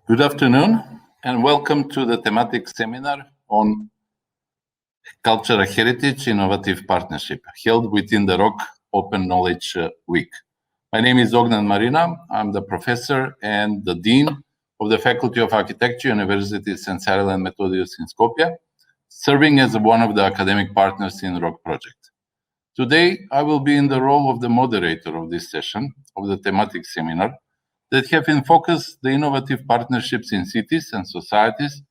Good afternoon and welcome to the thematic seminar on Cultural Heritage Innovative Partnership held within the ROC Open Knowledge Week. My name is Ognan Marina. I'm the professor and the dean of the Faculty of Architecture, University St. Cyril and Methodius in Skopje, serving as one of the academic partners in ROC project. Today, I will be in the role of the moderator of this session of the thematic seminar that have in focus the innovative partnerships in cities and societies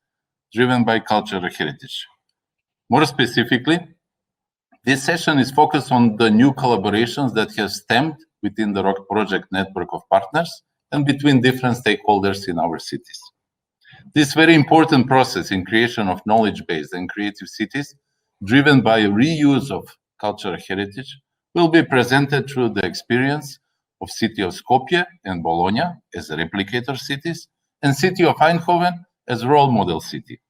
driven by cultural heritage. More specifically, this session is focused on the new collaborations that have stemmed within the ROC project network of partners and between different stakeholders in our cities. This very important process in creation of knowledge-based and creative cities driven by reuse of cultural heritage will be presented through the experience of city of Skopje and Bologna as replicator cities and city of Eindhoven as role model city.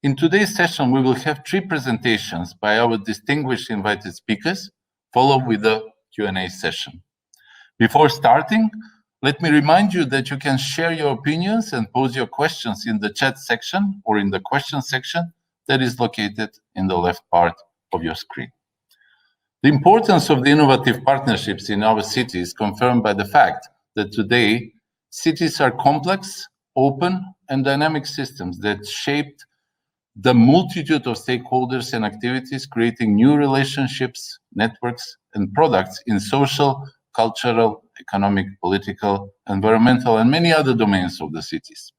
In today's session, we will have 3 presentations by our distinguished invited speakers, followed with a Q&A session. Before starting, let me remind you that you can share your opinions and pose your questions in the chat section or in the question section that is located in the left part of your screen. The importance of the innovative partnerships in our cities is confirmed by the fact that today cities are complex, open, and dynamic systems that shaped the multitude of stakeholders and activities, creating new relationships, networks, and products in social, cultural, economic, political, environmental, and many other domains of the cities.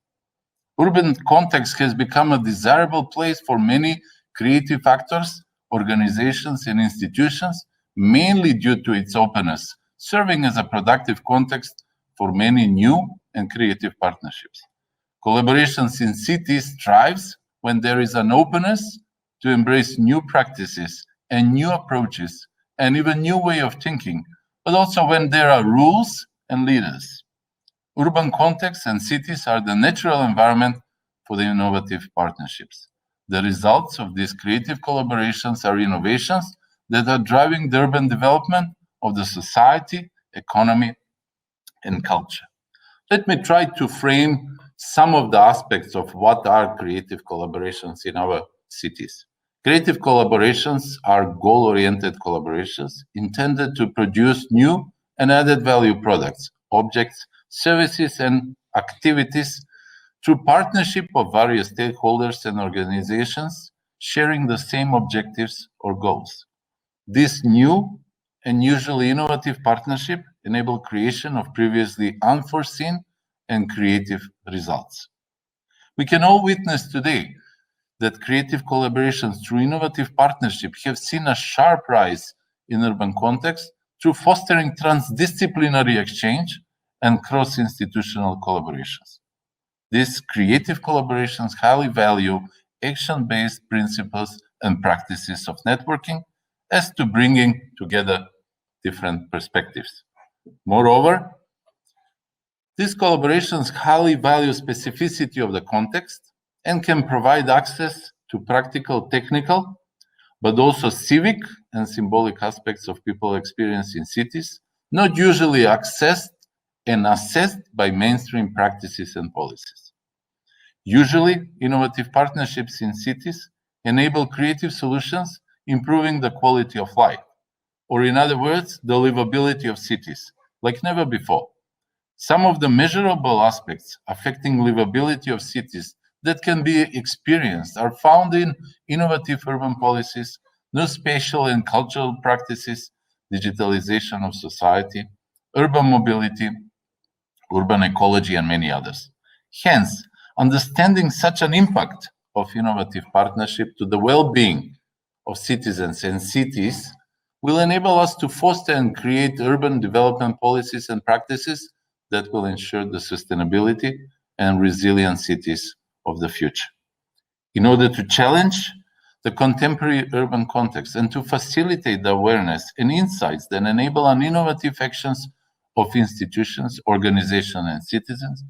Urban context has become a desirable place for many creative actors, organizations, and institutions, mainly due to its openness, serving as a productive context for many new and creative partnerships. Collaborations in cities thrives when there is an openness to embrace new practices and new approaches and even new way of thinking, but also when there are rules and leaders. Urban contexts and cities are the natural environment for the innovative partnerships. The results of these creative collaborations are innovations that are driving the urban development of the society, economy, and culture. Let me try to frame some of the aspects of what are creative collaborations in our cities. Creative collaborations are goal-oriented collaborations intended to produce new and added value products, objects, services, and activities through partnership of various stakeholders and organizations sharing the same objectives or goals. This new and usually innovative partnership enable creation of previously unforeseen and creative results. We can all witness today that creative collaborations through innovative partnership have seen a sharp rise in urban context through fostering transdisciplinary exchange and cross-institutional collaborations. These creative collaborations highly value action-based principles and practices of networking as to bringing together different perspectives. Moreover, these collaborations highly value specificity of the context and can provide access to practical, technical, but also civic and symbolic aspects of people experience in cities, not usually accessed and assessed by mainstream practices and policies. Usually, innovative partnerships in cities enable creative solutions, improving the quality of life, or in other words, the livability of cities, like never before. Some of the measurable aspects affecting livability of cities that can be experienced are found in innovative urban policies, new spatial and cultural practices, digitalization of society, urban mobility, urban ecology, and many others. Hence, understanding such an impact of innovative partnership to the well-being of citizens and cities will enable us to foster and create urban development policies and practices that will ensure the sustainability and resilient cities of the future. In order to challenge the contemporary urban context and to facilitate the awareness and insights that enable an innovative actions of institutions, organizations, and citizens,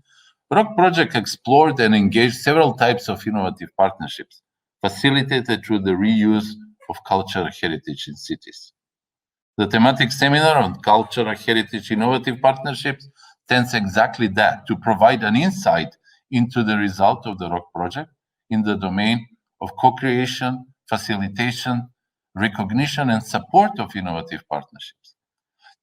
ROC project explored and engaged several types of innovative partnerships, facilitated through the reuse of cultural heritage in cities. The thematic seminar on cultural heritage innovative partnerships tends exactly that, to provide an insight into the result of the ROC project in the domain of co-creation, facilitation, recognition, and support of innovative partnerships.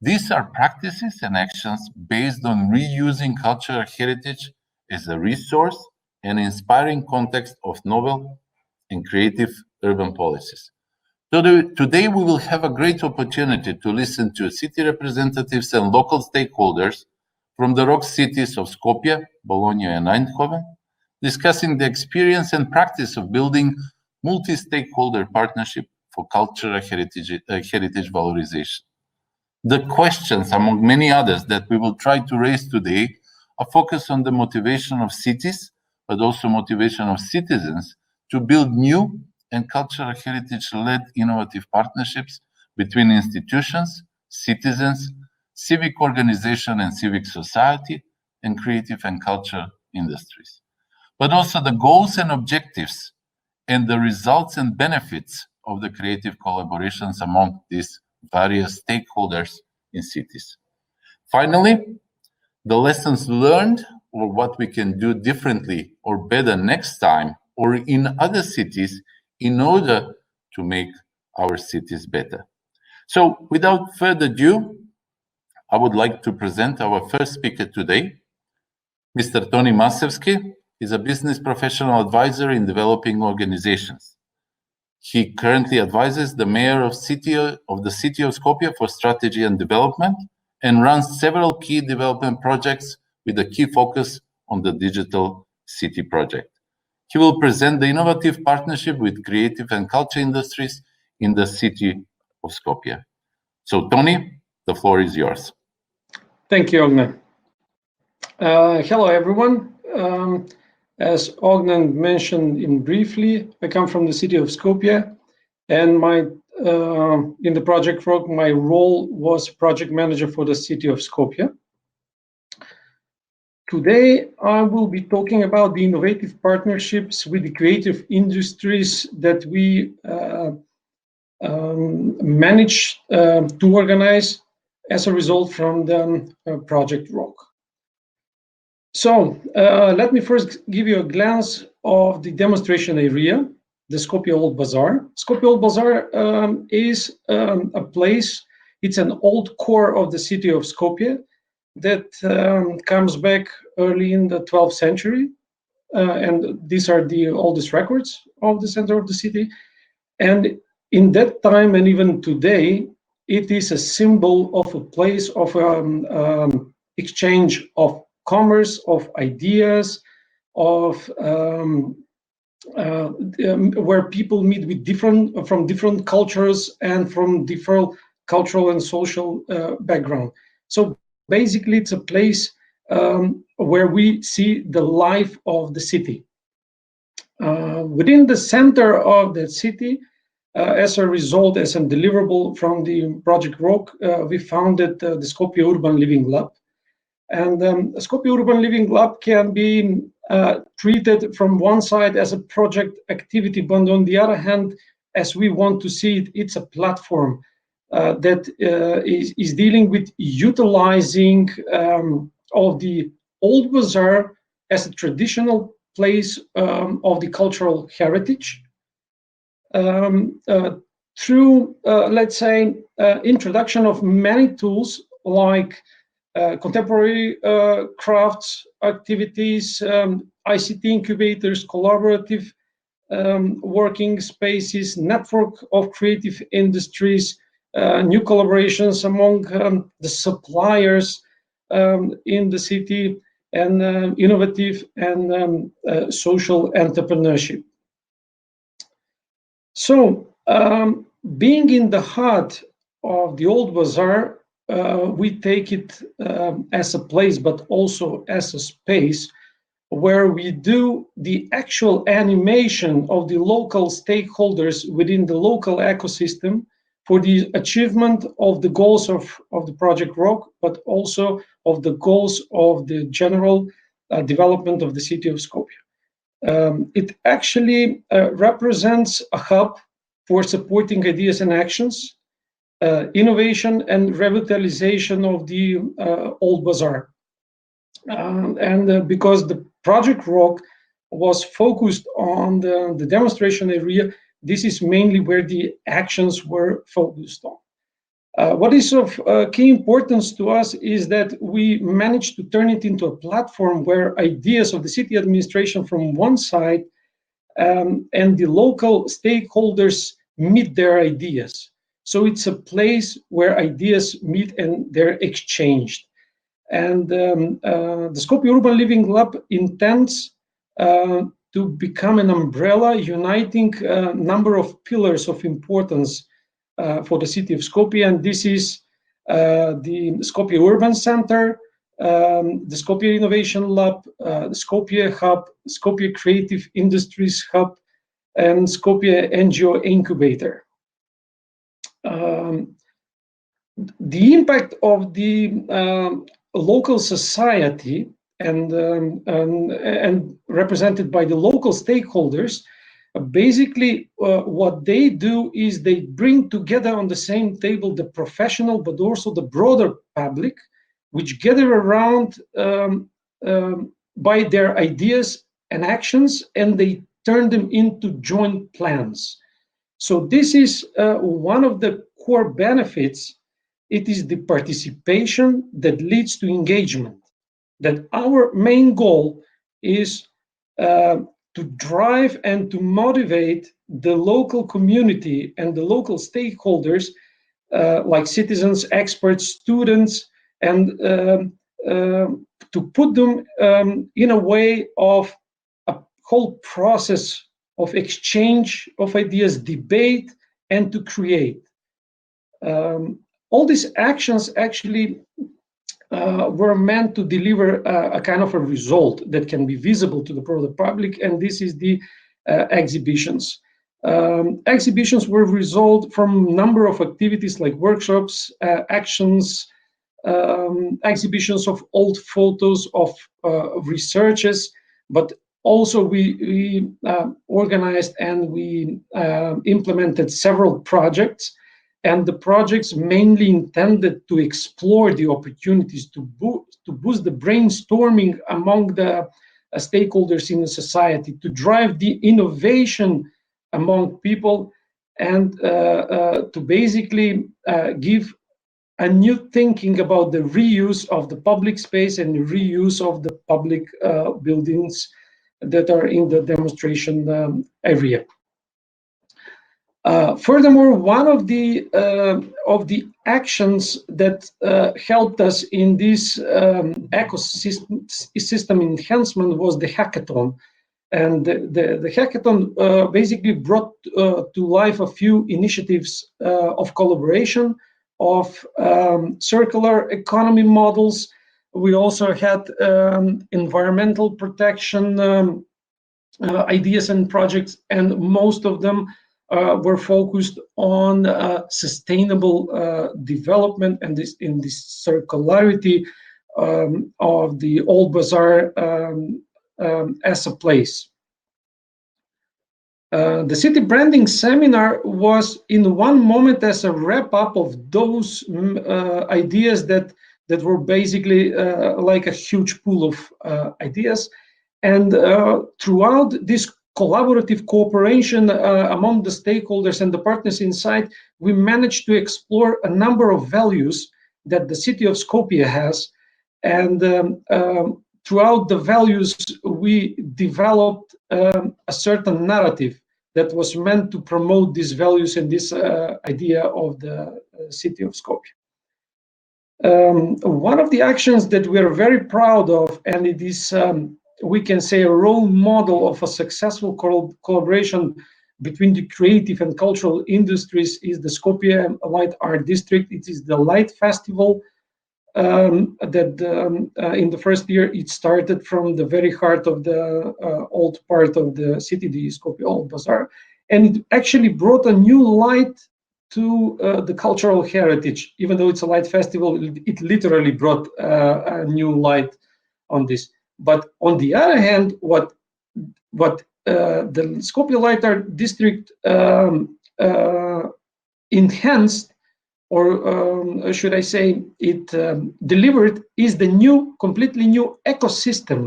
These are practices and actions based on reusing cultural heritage as a resource and inspiring context of novel and creative urban policies. Today, we will have a great opportunity to listen to city representatives and local stakeholders from the ROC cities of Skopje, Bologna, and Eindhoven, discussing the experience and practice of building multi-stakeholder partnership for cultural heritage valorization. The questions, among many others, that we will try to raise today are focused on the motivation of cities, but also motivation of citizens to build new and cultural heritage-led innovative partnerships between institutions, citizens, civic organization and civic society, and creative and cultural industries. But also the goals and objectives and the results and benefits of the creative collaborations among these various stakeholders in cities. Finally, the lessons learned or what we can do differently or better next time or in other cities in order to make our cities better. So without further ado, I would like to present our first speaker today. Mr. Toni Masevski is a business professional advisor in developing organizations. He currently advises the mayor of the city of Skopje for strategy and development and runs several key development projects with a key focus on the digital city project. He will present the innovative partnership with creative and culture industries in the city of Skopje. So, Toni, the floor is yours. Thank you, Ognan. Hello, everyone. As Ognan mentioned briefly, I come from the city of Skopje, and in the project ROC, my role was project manager for the city of Skopje. Today, I will be talking about the innovative partnerships with the creative industries that we managed to organize as a result from the project ROC. So let me first give you a glance of the demonstration area, the Skopje Old Bazaar. Skopje Old Bazaar is a place, it's an old core of the city of Skopje that comes back early in the 12th century. And these are the oldest records of the center of the city. And in that time, and even today, it is a symbol of a place of exchange of commerce, of ideas, of where people meet with from different cultures and from different cultural and social background. So basically, it's a place where we see the life of the city. Within the center of that city, as a result, as a deliverable from the Project ROC, we founded the Skopje Urban Living Lab. And Skopje Urban Living Lab can be treated from one side as a project activity, but on the other hand, as we want to see it, it's a platform that is dealing with utilizing of the Old Bazaar as a traditional place of the cultural heritage through, let's say, introduction of many tools like contemporary crafts, activities, ICT incubators, collaborative working spaces, network of creative industries, new collaborations among the suppliers in the city, and innovative and social entrepreneurship. So, being in the heart of the Old Bazaar, we take it as a place, but also as a space where we do the actual animation of the local stakeholders within the local ecosystem for the achievement of the goals of the Project ROC, but also of the goals of the general development of the city of Skopje. It actually represents a hub for supporting ideas and actions, innovation and revitalization of the Old Bazaar. Because the Project Rock was focused on the demonstration area, this is mainly where the actions were focused on. What is of key importance to us is that we managed to turn it into a platform where ideas of the city administration from one side and the local stakeholders meet their ideas. So it's a place where ideas meet and they're exchanged. And the Skopje Urban Living Lab intends to become an umbrella uniting a number of pillars of importance for the city of Skopje, and this is the Skopje Urban Center, the Skopje Innovation Lab, the Skopje Hub, Skopje Creative Industries Hub, and Skopje NGO Incubator. The impact of the local society and represented by the local stakeholders, basically what they do is they bring together on the same table the professional but also the broader public, which gather around by their ideas and actions, and they turn them into joint plans. So this is one of the core benefits. It is the participation that leads to engagement. That our main goal is to drive and to motivate the local community and the local stakeholders, like citizens, experts, students, and to put them in a way of a whole process of exchange of ideas, debate, and to create. All these actions actually were meant to deliver a kind of a result that can be visible to the broader public, and this is the exhibitions. Exhibitions were result from a number of activities like workshops, actions, exhibitions of old photos of researches, but also we organized and we implemented several projects. And the projects mainly intended to explore the opportunities to boost the brainstorming among the stakeholders in the society, to drive the innovation among people, and to basically give a new thinking about the reuse of the public space and the reuse of the public buildings that are in the demonstration area. Furthermore, one of the actions that helped us in this ecosystem enhancement was the hackathon. And the hackathon basically brought to life a few initiatives of collaboration, of circular economy models. We also had environmental protection ideas and projects, and most of them were focused on sustainable development and in this circularity of the old bazaar as a place. The city branding seminar was in one moment as a wrap-up of those ideas that were basically like a huge pool of ideas, and throughout this collaborative cooperation among the stakeholders and the partners inside, we managed to explore a number of values that the city of Skopje has. And throughout the values, we developed a certain narrative that was meant to promote these values and this idea of the city of Skopje. One of the actions that we are very proud of, and it is we can say a role model of a successful collaboration between the creative and cultural industries, is the Skopje Light Art District. It is the Light Festival that in the first year it started from the very heart of the old part of the city, the Skopje Old Bazaar, and it actually brought a new light to the cultural heritage. Even though it's a light festival, it literally brought a new light on this. But on the other hand, what the Skopje Light Art District enhanced or should I say it delivered, is the new, completely new ecosystem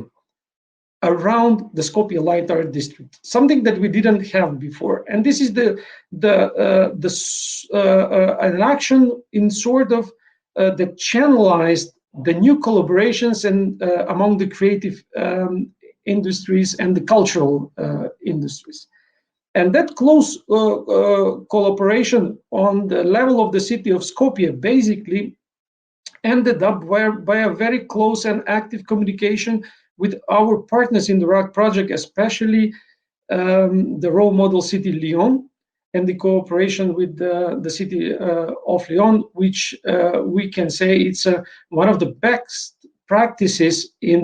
around the Skopje Light Art District, something that we didn't have before. And this is an action in sort of that channelized the new collaborations and among the creative industries and the cultural industries. And that close collaboration on the level of the city of Skopje basically ended up by a very close and active communication with our partners in the RAC project, especially the role model city Lyon, and the cooperation with the city of Lyon, which we can say it's one of the best practices in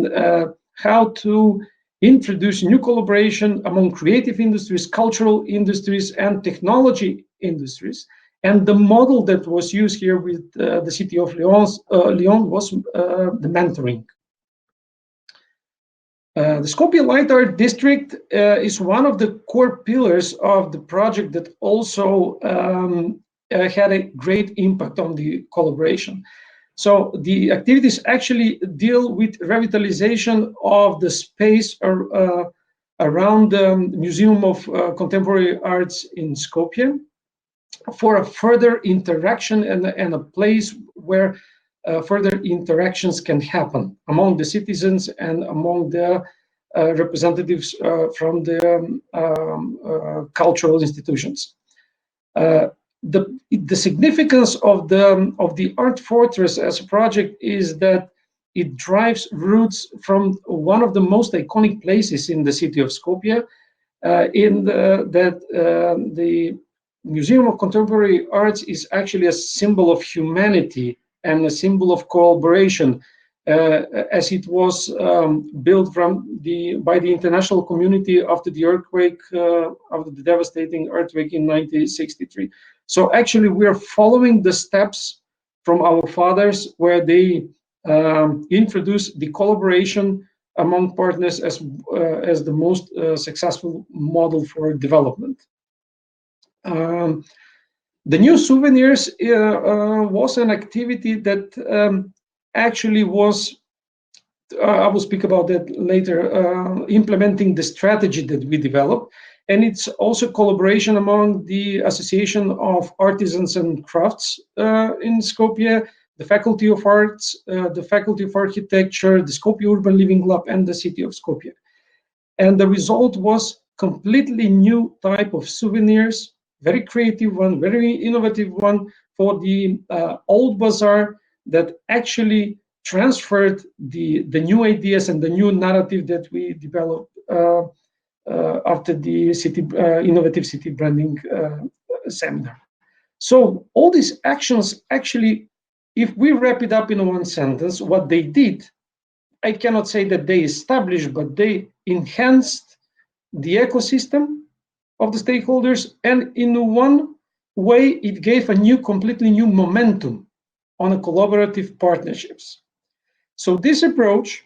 how to introduce new collaboration among creative industries, cultural industries, and technology industries. And the model that was used here with the city of Lyon was the mentoring. The Skopje Light Art District is one of the core pillars of the project that also had a great impact on the collaboration. So the activities actually deal with revitalization of the space around the Museum of Contemporary Arts in Skopje for a further interaction and a place where further interactions can happen among the citizens and among the representatives from the cultural institutions. The significance of the Art Fortress as a project is that it drives roots from one of the most iconic places in the city of Skopje, the Museum of Contemporary Arts is actually a symbol of humanity and a symbol of cooperation, as it was built by the international community after the earthquake, after the devastating earthquake in 1963. So actually, we are following the steps from our fathers, where they introduced the collaboration among partners as the most successful model for development. The new souvenirs was an activity that actually was, I will speak about that later, implementing the strategy that we developed. And it's also collaboration among the Association of Artisans and Crafts in Skopje, the Faculty of Arts, the Faculty of Architecture, the Skopje Urban Living Lab, and the City of Skopje. And the result was completely new type of souvenirs, very creative one, very innovative one for the old bazaar that actually transferred the new ideas and the new narrative that we developed after the innovative city branding seminar. So all these actions actually, if we wrap it up in one sentence, what they did, I cannot say that they established, but they enhanced the ecosystem of the stakeholders, and in one way it gave a completely new momentum on a collaborative partnerships. So this approach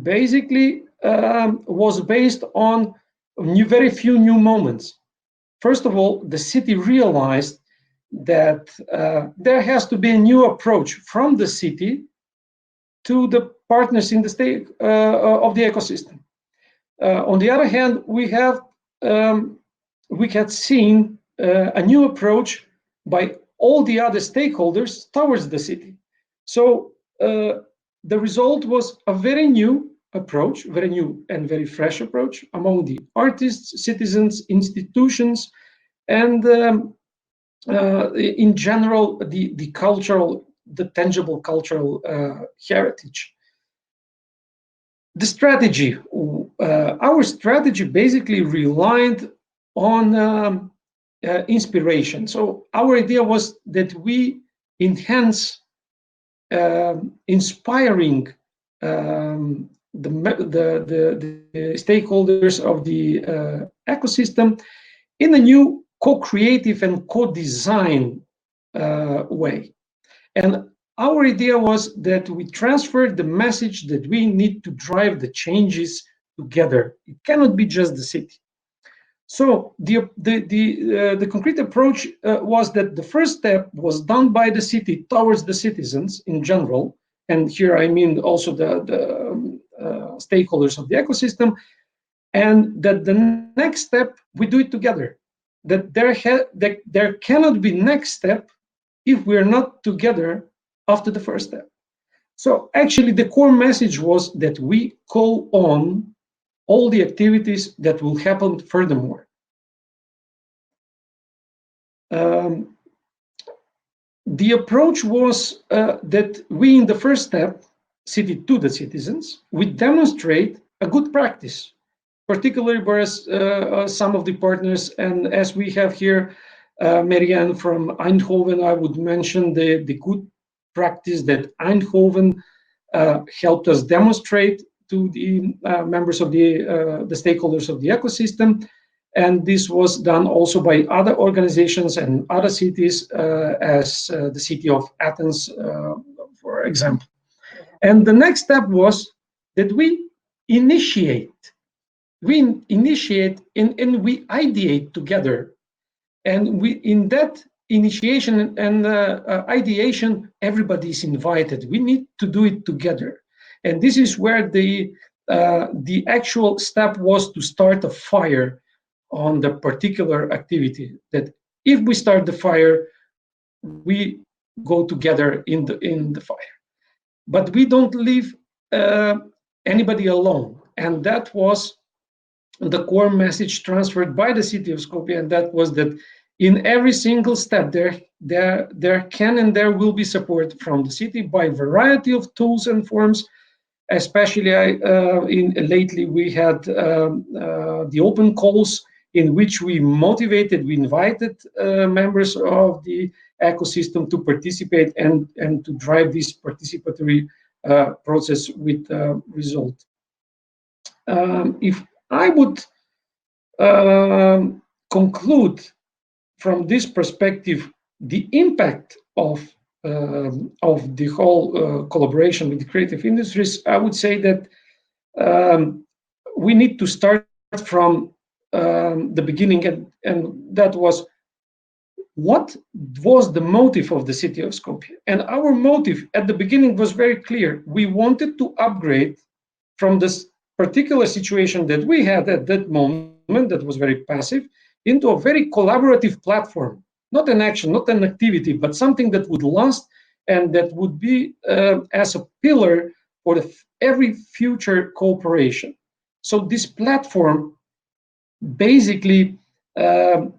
basically was based on very few new moments. First of all, the city realized that there has to be a new approach from the city to the partners in the state of the ecosystem. On the other hand, we had seen a new approach by all the other stakeholders towards the city. So the result was a very new approach, very new and very fresh approach among the artists, citizens, institutions, and in general, the tangible cultural heritage. The strategy, our strategy basically relied on inspiration. So our idea was that we enhance inspiring the stakeholders of the ecosystem in a new co-creative and co-design way. And our idea was that we transferred the message that we need to drive the changes together. It cannot be just the city. So the concrete approach was that the first step was done by the city towards the citizens in general, and here I mean also the stakeholders of the ecosystem, and that the next step we do it together. That there cannot be next step if we're not together after the first step. So actually the core message was that we call on all the activities that will happen furthermore. The approach was that we, in the first step, city to the citizens, we demonstrate a good practice, particularly whereas some of the partners, and as we have here, Marianne from Eindhoven, I would mention the good practice that Eindhoven helped us demonstrate to the members of the stakeholders of the ecosystem. And this was done also by other organizations and other cities, as the city of Athens, for example. And the next step was that we initiate and we ideate together. And in that initiation and ideation, everybody is invited. We need to do it together. And this is where the actual step was to start a fire on the particular activity, that if we start the fire, we go together in the fire. But we don't leave anybody alone. And that was the core message transferred by the city of Skopje, and that was that in every single step there can and there will be support from the city by a variety of tools and forms. Especially lately we had the open calls, in which we invited members of the ecosystem to participate and to drive this participatory process with result. If I would conclude from this perspective the impact of the whole collaboration with the creative industries, I would say that we need to start from the beginning, and that was what was the motive of the city of Skopje. And our motive at the beginning was very clear. We wanted to upgrade from this particular situation that we had at that moment, that was very passive, into a very collaborative platform, not an action, not an activity, but something that would last and that would be as a pillar for every future cooperation. So this platform basically the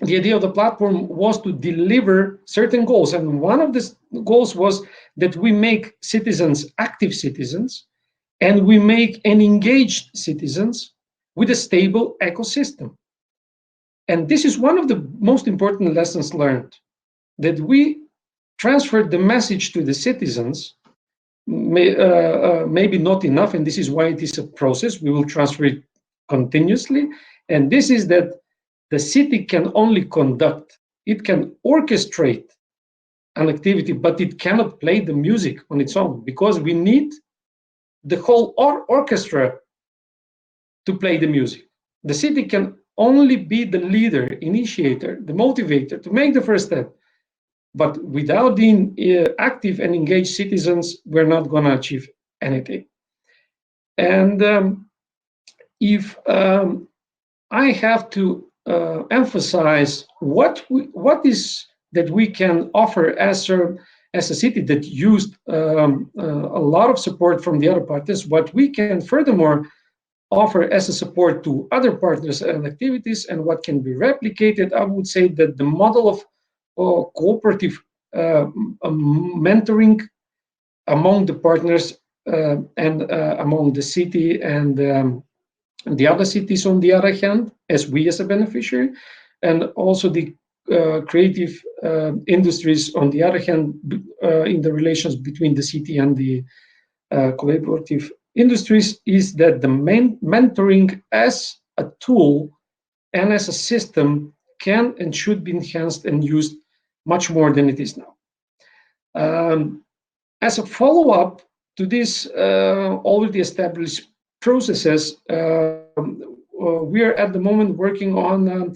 idea of the platform was to deliver certain goals. And one of the goals was that we make citizens active citizens, and we make an engaged citizens with a stable ecosystem. And this is one of the most important lessons learned, that we transferred the message to the citizens, maybe not enough, and this is why it is a process. We will transfer it continuously. And this is that the city can only conduct, it can orchestrate an activity, but it cannot play the music on its own, because we need the whole orchestra to play the music. The city can only be the leader, initiator, the motivator to make the first step. But without the active and engaged citizens, we're not going to achieve anything. And if I have to emphasize what is that we can offer as a city that used a lot of support from the other partners, what we can furthermore offer as a support to other partners and activities, and what can be replicated, I would say that the model of cooperative mentoring among the partners and among the city and the other cities on the other hand, as we as a beneficiary, and also the creative industries on the other hand, in the relations between the city and the collaborative industries, is that the mentoring as a tool and as a system can and should be enhanced and used much more than it is now. As a follow-up to this already established processes, we are at the moment working on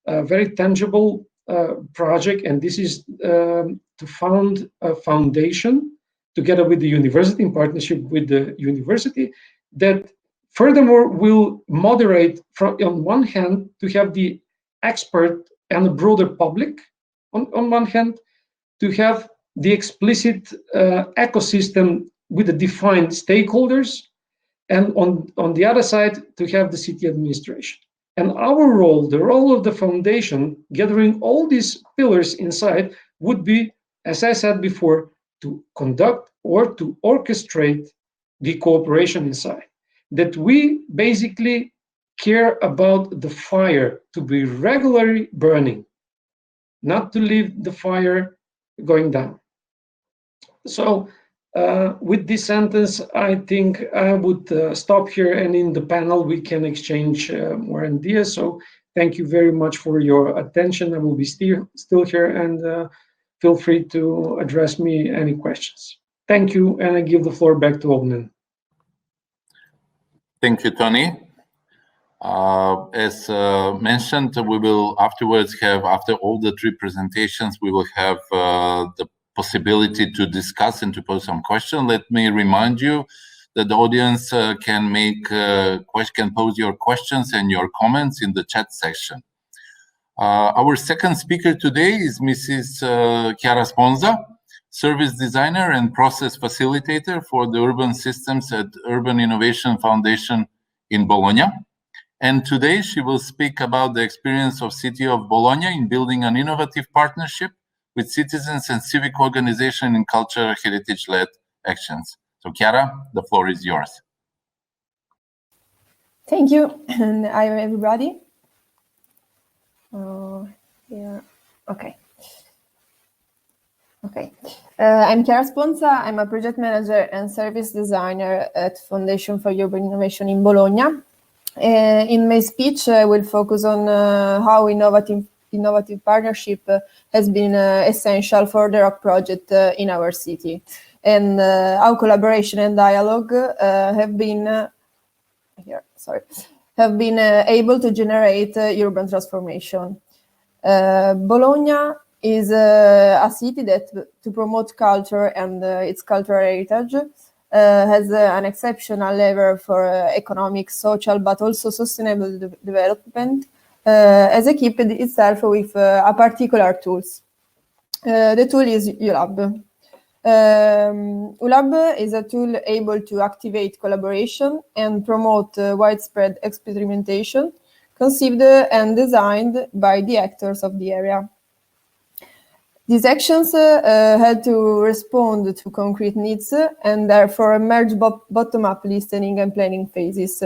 a very tangible project, and this is to found a foundation together with the university, in partnership with the university, that furthermore will moderate, from on one hand, to have the expert and the broader public on one hand, to have the explicit ecosystem with the defined stakeholders, and on the other side, to have the city administration. And our role, the role of the foundation, gathering all these pillars inside, would be, as I said before, to conduct or to orchestrate the cooperation inside. That we basically care about the fire to be regularly burning, not to leave the fire going down. So with this sentence, I think I would stop here, and in the panel we can exchange more ideas. So thank you very much for your attention. I will be still here, and feel free to address me any questions. Thank you, and I give the floor back to Ognen. Thank you, Toni. As mentioned, we will afterwards have, after all the three presentations, we will have the possibility to discuss and to pose some questions. Let me remind you that the audience can pose your questions and your comments in the chat section. Our second speaker today is Mrs. Chiara Sponza, service designer and process facilitator for the urban systems at Urban Innovation Foundation in Bologna. And today she will speak about the experience of City of Bologna in building an innovative partnership with citizens and civic organization in cultural heritage-led actions. So Chiara, the floor is yours. Thank you, and hi everybody. Okay. I'm Chiara Sponza. I'm a project manager and service designer at Foundation for Urban Innovation in Bologna. In my speech, I will focus on how innovative partnership has been essential for the ROC project in our city, and how collaboration and dialogue have been able to generate urban transformation. Bologna is a city that, to promote culture and its cultural heritage, has an exceptional level for economic, social, but also sustainable development, has equipped itself with a particular tools. The tool is ULab. ULab is a tool able to activate collaboration and promote widespread experimentation, conceived and designed by the actors of the area. These actions had to respond to concrete needs and therefore emerge bottom-up listening and planning phases.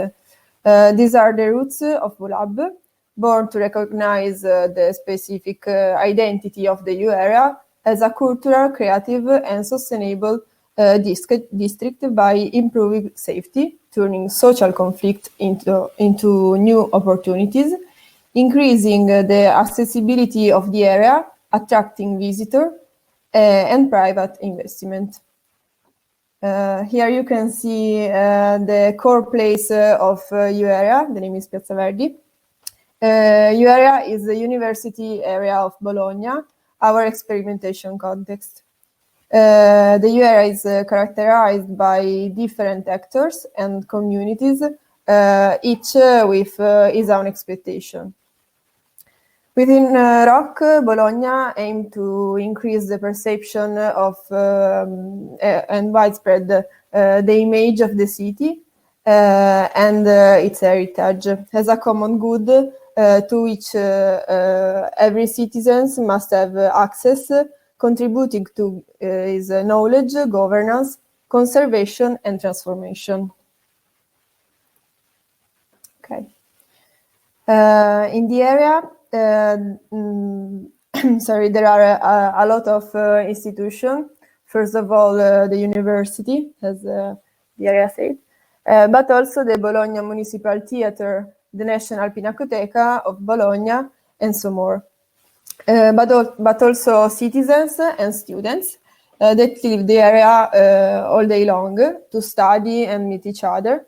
These are the roots of ULab, born to recognize the specific identity of the EU area as a cultural, creative, and sustainable district by improving safety, turning social conflict into new opportunities, increasing the accessibility of the area, attracting visitor and private investment. Here you can see the core place of EU area. The name is Piazza Verdi. EU area is the university area of Bologna, our experimentation context. The EU area is characterized by different actors and communities, each with his own expectation. Within ROC, Bologna aimed to increase the perception of and widespread the image of the city and its heritage as a common good to which every citizen must have access, contributing to his knowledge, governance, conservation, and transformation. Okay. In the area, there are a lot of institutions. First of all, the university, as the area said, but also the Bologna Municipal Theatre, the National Pinacoteca of Bologna, and so more. But also citizens and students that leave the area all day long to study and meet each other,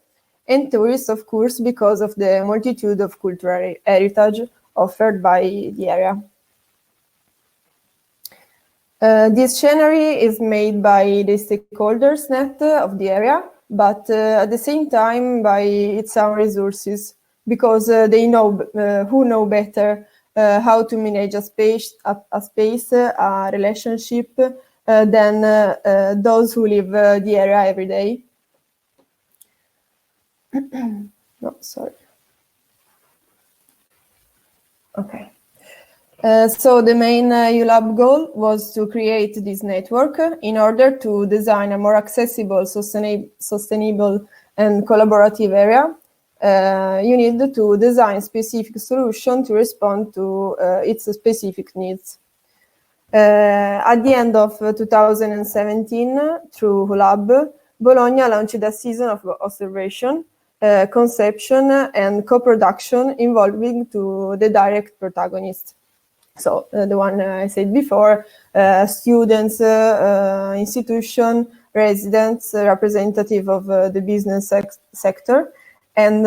and tourists, of course, because of the multitude of cultural heritage offered by the area. This scenery is made by the stakeholders net of the area, but at the same time by its own resources, because they know who know better how to manage a space, a relationship than those who live the area every day. No, sorry. Okay. So the main ULab goal was to create this network in order to design a more accessible, sustainable and collaborative area. You need to design specific solution to respond to its specific needs. At the end of 2017, through ULab, Bologna launched a season of observation, conception and co-production involving to the direct protagonist. So the one I said before, students, institution, residents, representative of the business sector, and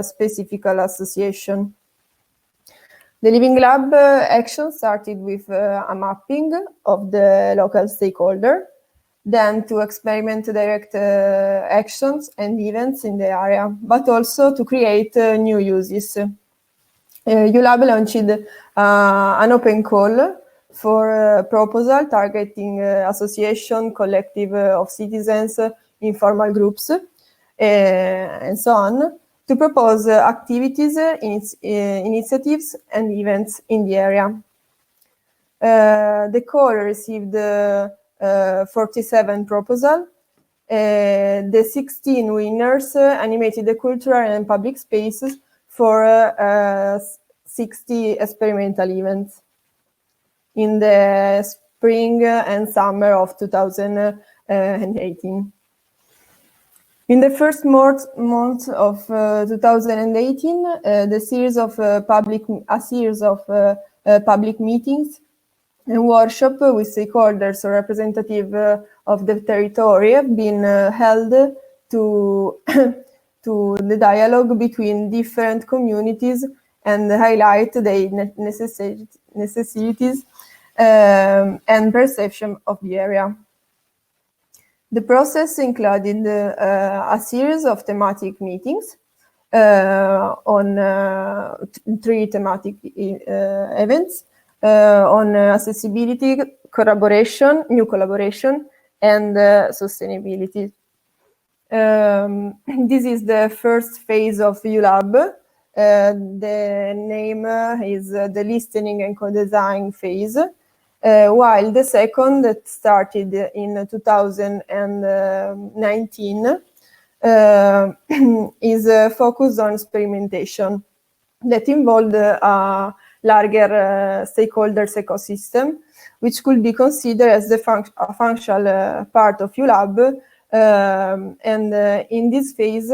specific association. The Living Lab action started with a mapping of the local stakeholder, then to experiment direct actions and events in the area, but also to create new uses. ULab launched an open call for proposal targeting association, collective of citizens, informal groups, and so on, to propose activities, initiatives, and events in the area. The call received 47 proposals. The 16 winners animated the cultural and public spaces for 60 experimental events in the spring and summer of 2018. In the first month of 2018, a series of public meetings and workshops with stakeholders or representative of the territory have been held to to the dialogue between different communities and highlight the necessities and perception of the area. The process included a series of thematic meetings on 3 thematic events on accessibility, collaboration, new collaboration, and sustainability. This is the first phase of ULab. The name is the listening and co-design phase, while the second, that started in 2019, is focused on experimentation that involved a larger stakeholders ecosystem, which could be considered as a functional part of ULab. And in this phase,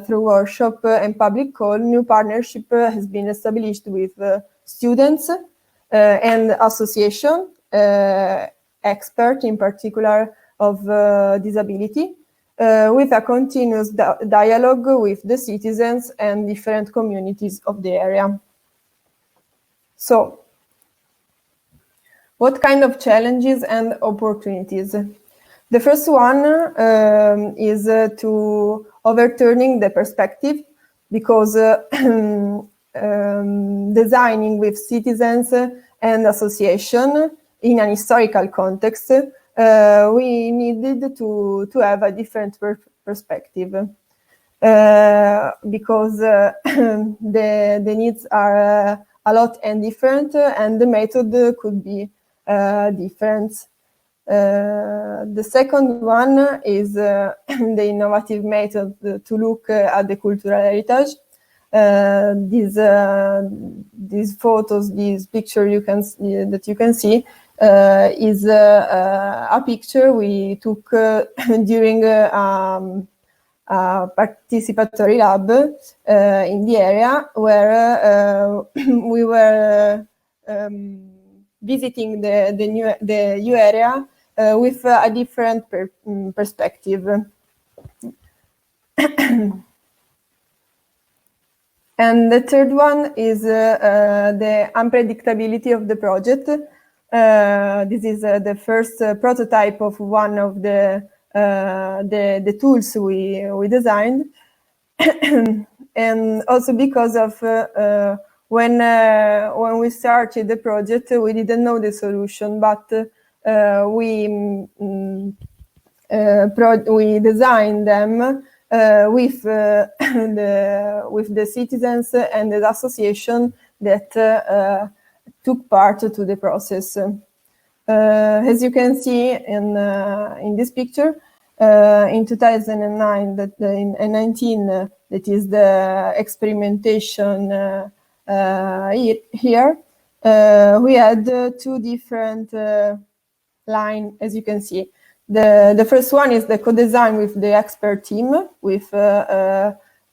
through workshop and public call, new partnership has been established with students and association, expert in particular of disability, with a continuous dialogue with the citizens and different communities of the area. So, what kind of challenges and opportunities? The first one is to overturning the perspective, because designing with citizens and association in an historical context, we needed to have a different perspective, because the needs are a lot and different, and the method could be different. The second one is the innovative method to look at the cultural heritage. These photos, this picture that you can see is a picture we took during a participatory lab in the area, where we were visiting the new area with a different perspective. And the third one is the unpredictability of the project. This is the first prototype of one of the tools we designed. And also because of when we started the project, we didn't know the solution, but we designed them with the citizens and the association that took part to the process. As you can see in this picture, in 2009, in 19, that is the experimentation here, we had two different lines, as you can see. The first one is the co-design with the expert team, with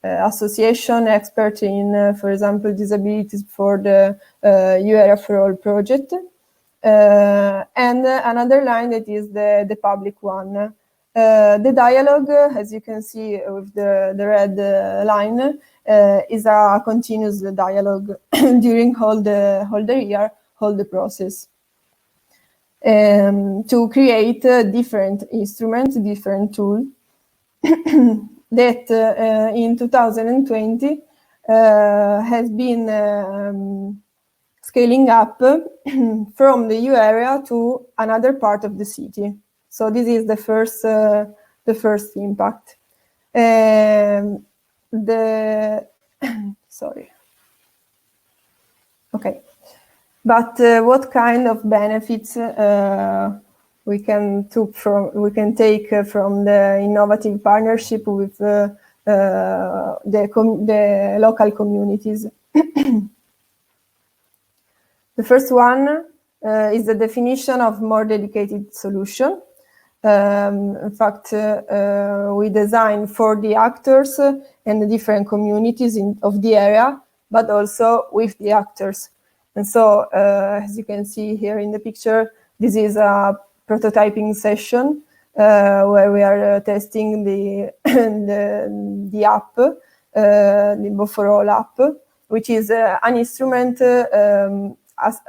association expert in, for example, disabilities for the URA for All project. And another line that is the public one. The dialogue, as you can see with the red line, is a continuous dialogue during all the year, all the process. To create different instruments, different tools that in 2020 has been scaling up from the EU area to another part of the city. So this is the first impact. Sorry. Okay. But what kind of benefits we can take from the innovative partnership with the local communities? The first one is the definition of more dedicated solution. In fact, we design for the actors and the different communities of the area, but also with the actors. And so, as you can see here in the picture, this is a prototyping session where we are testing the app, the Bo4All app, which is an instrument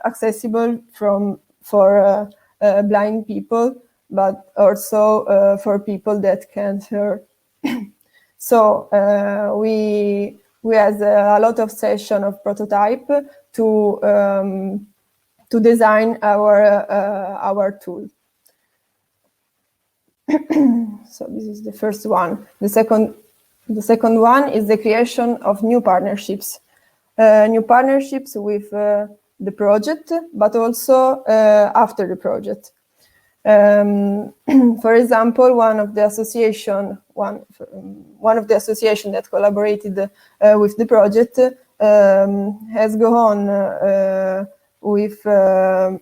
accessible for blind people, but also for people that can't hear. So we had a lot of session of prototype to design our tool. So this is the first one. The second one is the creation of new partnerships. New partnerships with the project, but also after the project. For example, one of the association that collaborated with the project has gone on with one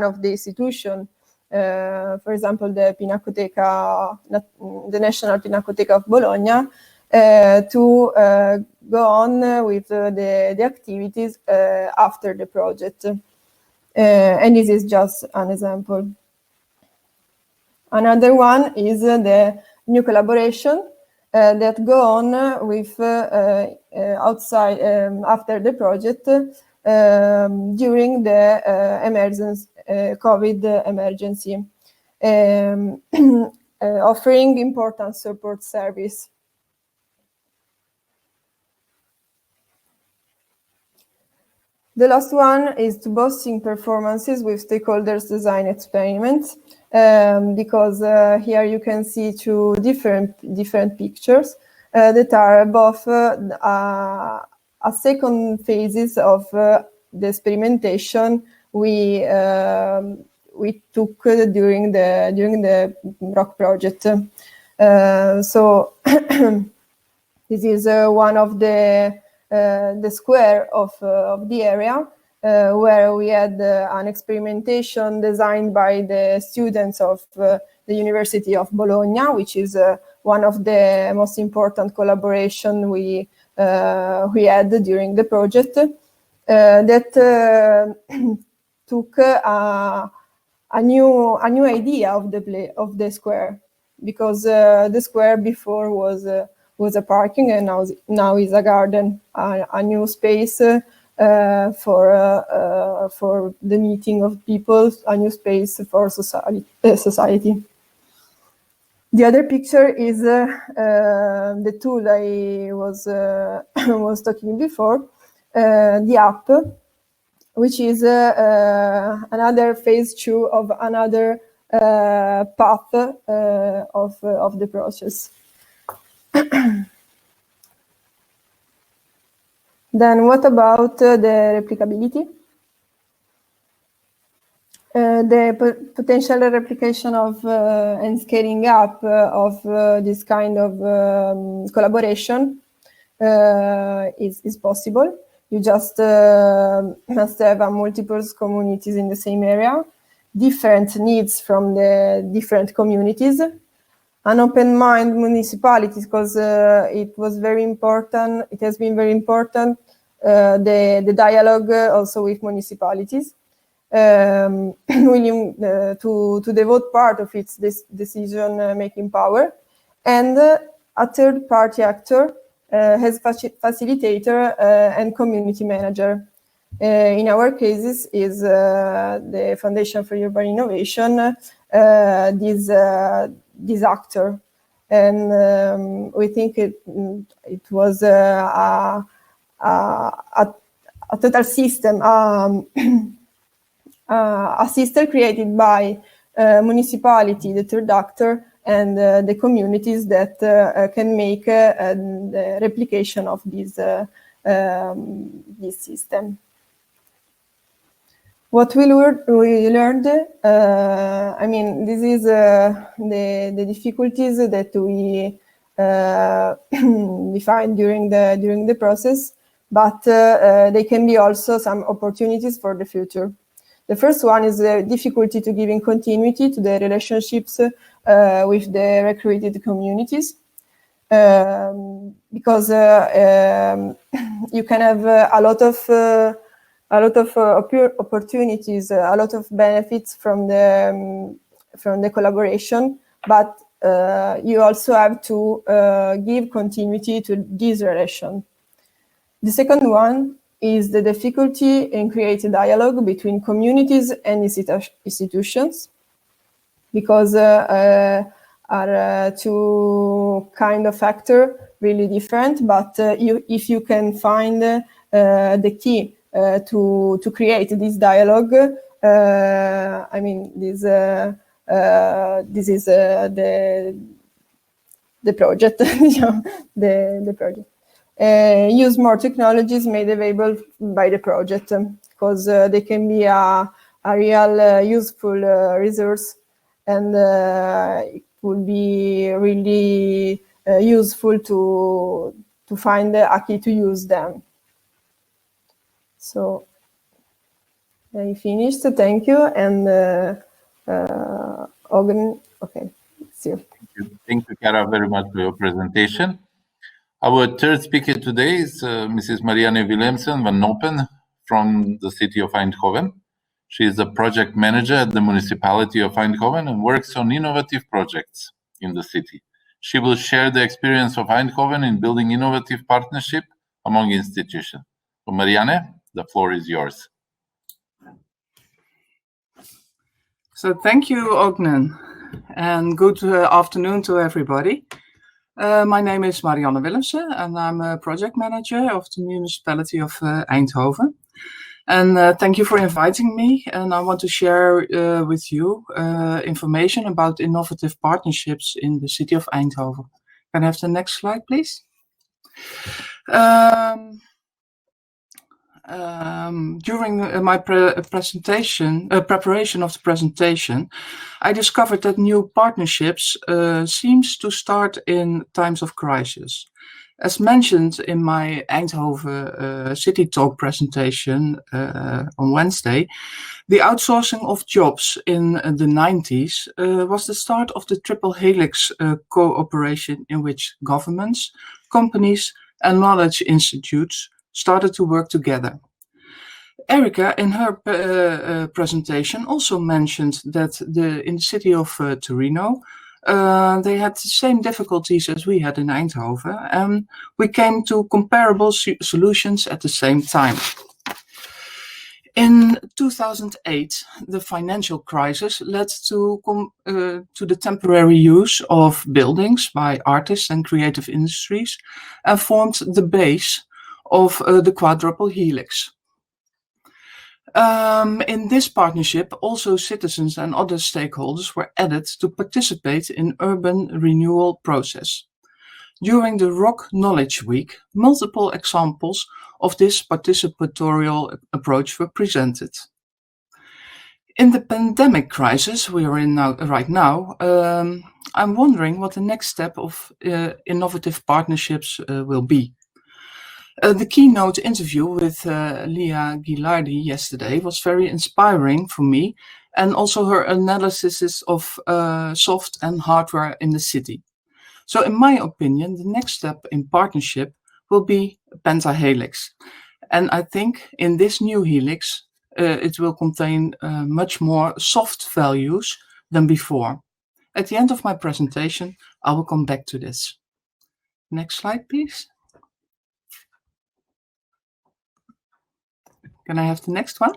of the institutions, for example, the National Pinacoteca of Bologna, to go on with the activities after the project. And this is just an example. Another one is the new collaboration that go on with outside after the project during the COVID emergency, offering important support service. The last one is to boosting performances with stakeholders design experiments, because here you can see two different pictures that are both a second phases of the experimentation we took during the rock project. So this is one of the square of the area where we had an experimentation designed by the students of the University of Bologna, which is one of the most important collaboration we had during the project, that took a new idea of the square. because the square before was a parking, and now is a garden, a new space for the meeting of people, a new space for society. The other picture is the tool I was talking before, the app, which is another phase 2 of another path of the process. Then what about the replicability? The potential replication of and scaling up of this kind of collaboration is possible. You just must have multiple communities in the same area, different needs from the different communities, an open mind municipalities, because it was very important. It has been very important, the dialogue also with municipalities, willing to devote part of its decision-making power, and a third-party actor has facilitator and community manager. In our cases, is the Foundation for Urban Innovation, this actor, and we think it was a total system, a system created by municipality, the third actor, and the communities that can make the replication of this system. What we learned, I mean, this is the difficulties that we defined during the process, but they can be also some opportunities for the future. The first one is the difficulty to giving continuity to the relationships with the recruited communities, because you can have a lot of opportunities, a lot of benefits from the collaboration, but you also have to give continuity to this relation. The second one is the difficulty in creating dialogue between communities and institutions, because are two kind of factor really different, but if you can find the key to create this dialogue, I mean, this is the project, the project. Use more technologies made available by the project, because they can be a real useful resource, and it will be really useful to find a key to use them. So I finished. Thank you, and Ogden. Okay, see you. Thank you, Chiara, very much for your presentation. Our third speaker today is Mrs. Marianne Willemsen van Noppen from the city of Eindhoven. She is a project manager at the municipality of Eindhoven and works on innovative projects in the city. She will share the experience of Eindhoven in building innovative partnership among institutions. So Marianne, the floor is yours. So thank you, Ogden, and good afternoon to everybody. My name is Marianne Willemsen, and I'm a project manager of the municipality of Eindhoven. And thank you for inviting me. And I want to share with you information about innovative partnerships in the city of Eindhoven. Can I have the next slide, please? During my preparation of the presentation, I discovered that new partnerships seems to start in times of crisis. As mentioned in my Eindhoven City Talk presentation on Wednesday, the outsourcing of jobs in the 90s was the start of the triple helix cooperation in which governments, companies, and knowledge institutes started to work together. Erika, in her presentation, also mentioned that in the city of Torino, They had the same difficulties as we had in Eindhoven, and we came to comparable solutions at the same time. In 2008, the financial crisis led to the temporary use of buildings by artists and creative industries and formed the base of the quadruple helix. In this partnership, also citizens and other stakeholders were added to participate in urban renewal process. During the ROC Knowledge Week, multiple examples of this participatorial approach were presented. In the pandemic crisis we are in right now, I'm wondering what the next step of innovative partnerships will be. The keynote interview with Lia Gilardi yesterday was very inspiring for me, and also her analysis of soft and hardware in the city. So in my opinion, the next step in partnership will be pentahelix. And I think in this new helix, it will contain much more soft values than before. At the end of my presentation, I will come back to this. Next slide, please. Can I have the next one?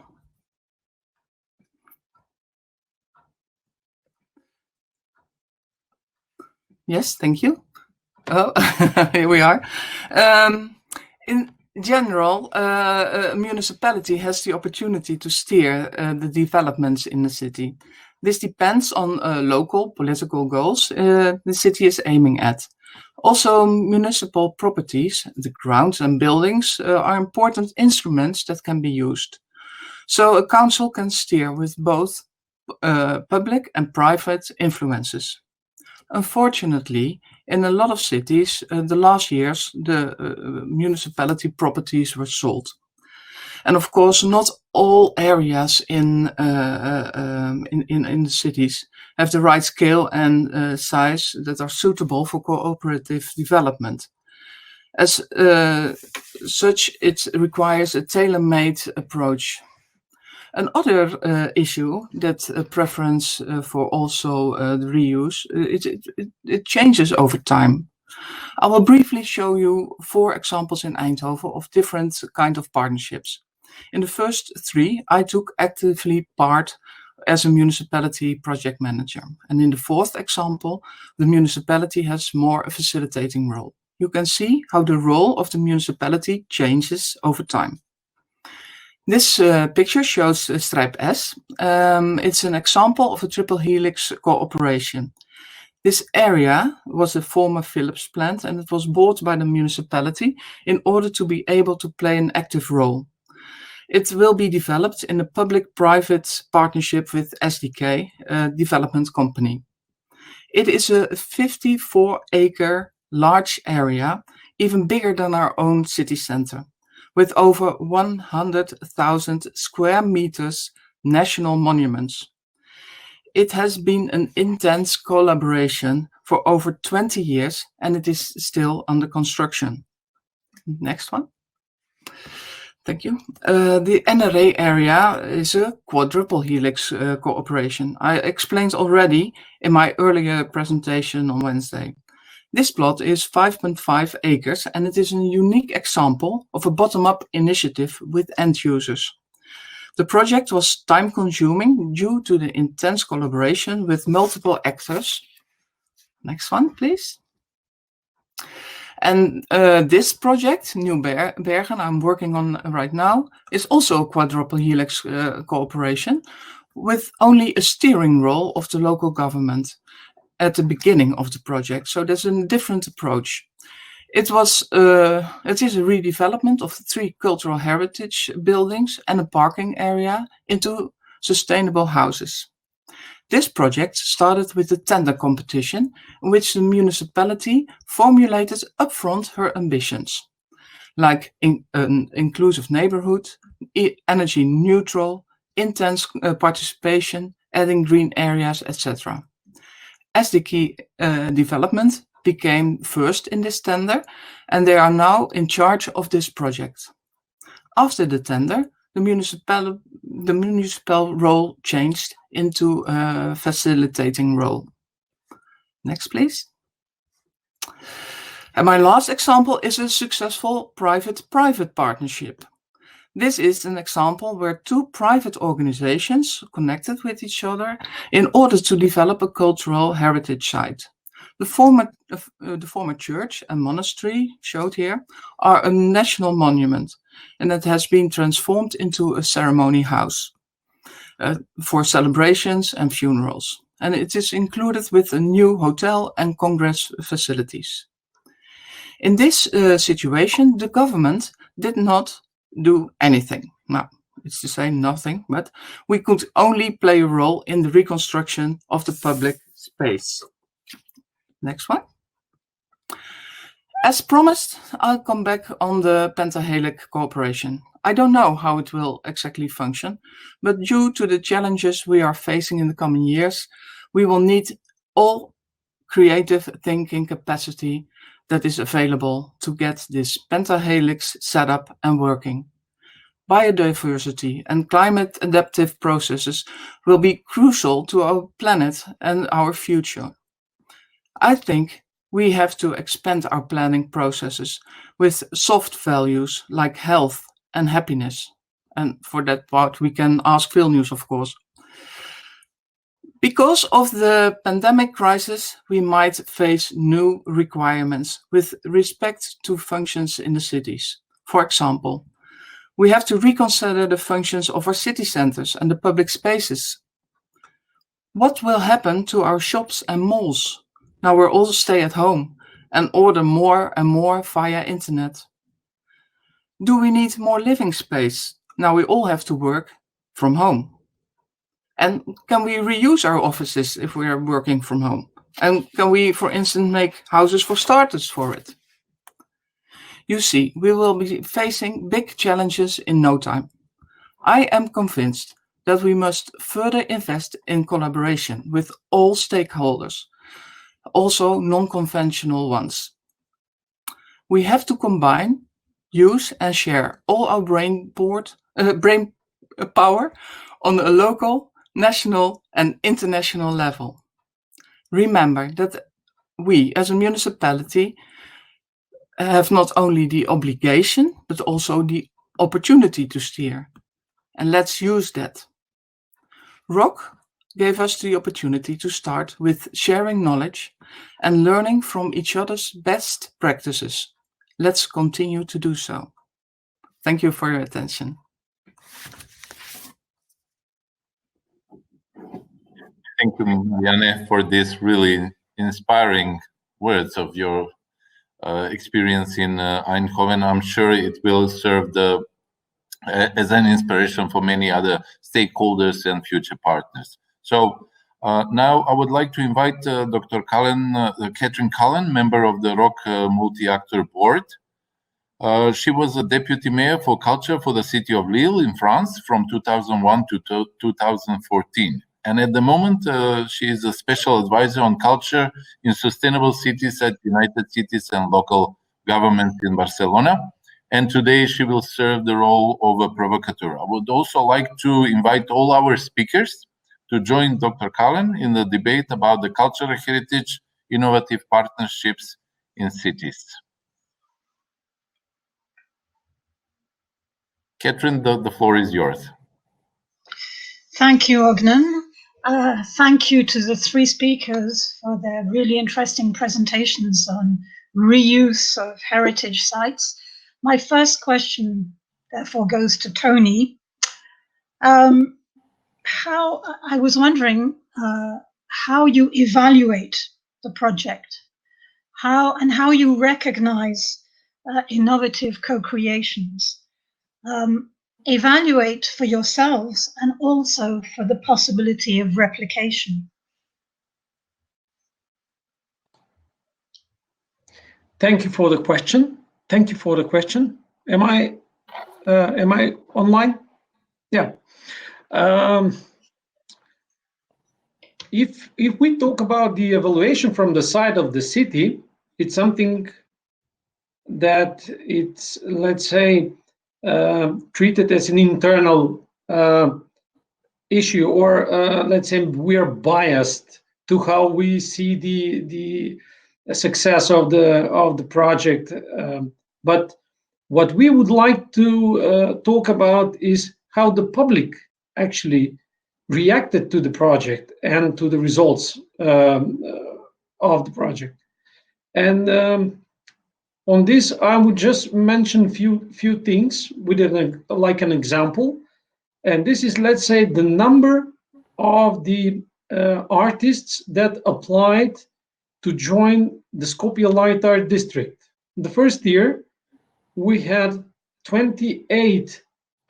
Yes, thank you. Oh, here we are. In general, a municipality has the opportunity to steer the developments in the city. This depends on local political goals the city is aiming at. Also, municipal properties, the grounds and buildings, are important instruments that can be used. So a council can steer with both public and private influences. Unfortunately, in a lot of cities, the last years, the municipality properties were sold. And of course, not all areas in the cities have the right scale and size that are suitable for cooperative development. As such, it requires a tailor-made approach. Another issue that preference for also the reuse, it changes over time. I will briefly show you 4 examples in Eindhoven of different kind of partnerships. In the first 3, I took actively part as a municipality project manager. And in the 4th example, the municipality has more a facilitating role. You can see how the role of the municipality changes over time. This picture shows stripe S. It's an example of a triple helix cooperation. This area was a former Philips plant, and it was bought by the municipality in order to be able to play an active role. It will be developed in a public-private partnership with SDK, a development company. It is a 54-acre large area, even bigger than our own city center, with over 100,000 square meters national monuments. It has been an intense collaboration for over 20 years, and it is still under construction. Next one. Thank you. The NRA area is a quadruple helix cooperation. I explained already in my earlier presentation on Wednesday. This plot is 5.5 acres, and it is a unique example of a bottom-up initiative with end users. The project was time-consuming due to the intense collaboration with multiple actors. Next one, please. And this project, New Bergen, I'm working on right now, is also a quadruple helix cooperation with only a steering role of the local government at the beginning of the project. So there's a different approach. It is a redevelopment of 3 cultural heritage buildings and a parking area into sustainable houses. This project started with a tender competition in which the municipality formulated upfront her ambitions, like an inclusive neighborhood, energy neutral, intense participation, adding green areas, etc. SDK development became first in this tender, and they are now in charge of this project. After the tender, the municipal role changed into a facilitating role. Next, please. And my last example is a successful private-private partnership. This is an example where two private organizations connected with each other in order to develop a cultural heritage site. The former church and monastery, showed here, are a national monument, and it has been transformed into a ceremony house for celebrations and funerals. And it is included with a new hotel and congress facilities. In this situation, the government did not do anything. Now, it's to say nothing, but we could only play a role in the reconstruction of the public space. Next one. As promised, I'll come back on the pentahelic cooperation. I don't know how it will exactly function, but due to the challenges we are facing in the coming years, we will need all creative thinking capacity that is available to get this pentahelix set up and working. Biodiversity and climate adaptive processes will be crucial to our planet and our future. I think we have to expand our planning processes with soft values like health and happiness. And for that part, we can ask Vilnius, of course. Because of the pandemic crisis, we might face new requirements with respect to functions in the cities. For example, we have to reconsider the functions of our city centers and the public spaces. What will happen to our shops and malls? Now we're all stay at home and order more and more via internet. Do we need more living space? Now we all have to work from home. And can we reuse our offices if we are working from home? And can we, for instance, make houses for starters for it? You see, we will be facing big challenges in no time. I am convinced that we must further invest in collaboration with all stakeholders, also non-conventional ones. We have to combine, use and share all our brain power on a local, national and international level. Remember that we as a municipality have not only the obligation, but also the opportunity to steer. And let's use that. ROC gave us the opportunity to start with sharing knowledge and learning from each other's best practices. Let's continue to do so. Thank you for your attention. Thank you, Marianne, for this really inspiring words of your experience in Eindhoven. I'm sure it will serve as an inspiration for many other stakeholders and future partners. So now I would like to invite Dr. Catherine Cullen, member of the ROC Multi-Actor Board. She was a deputy mayor for culture for the city of Lille in France from 2001 to 2014. And at the moment, she is a special advisor on culture in sustainable cities at United Cities and Local Government in Barcelona. And today she will serve the role of a provocateur. I would also like to invite all our speakers to join Dr. Cullen in the debate about the cultural heritage, innovative partnerships in cities. Catherine, the floor is yours. Thank you, Ognan. Thank you to the three speakers for their really interesting presentations on reuse of heritage sites. My first question, therefore, goes to Toni. I was wondering how you evaluate the project, how you recognize innovative co-creations. Evaluate for yourselves and also for the possibility of replication. Thank you for the question. Thank you for the question. Am I online? Yeah. If we talk about the evaluation from the side of the city, it's something that it's, let's say, treated as an internal issue, or let's say we are biased to how we see the success of the project. But what we would like to talk about is how the public actually reacted to the project and to the results of the project. And on this, I would just mention few things with like an example. And this is, let's say, the number of the artists that applied to join the Skopje Light Art District. The first year, we had 28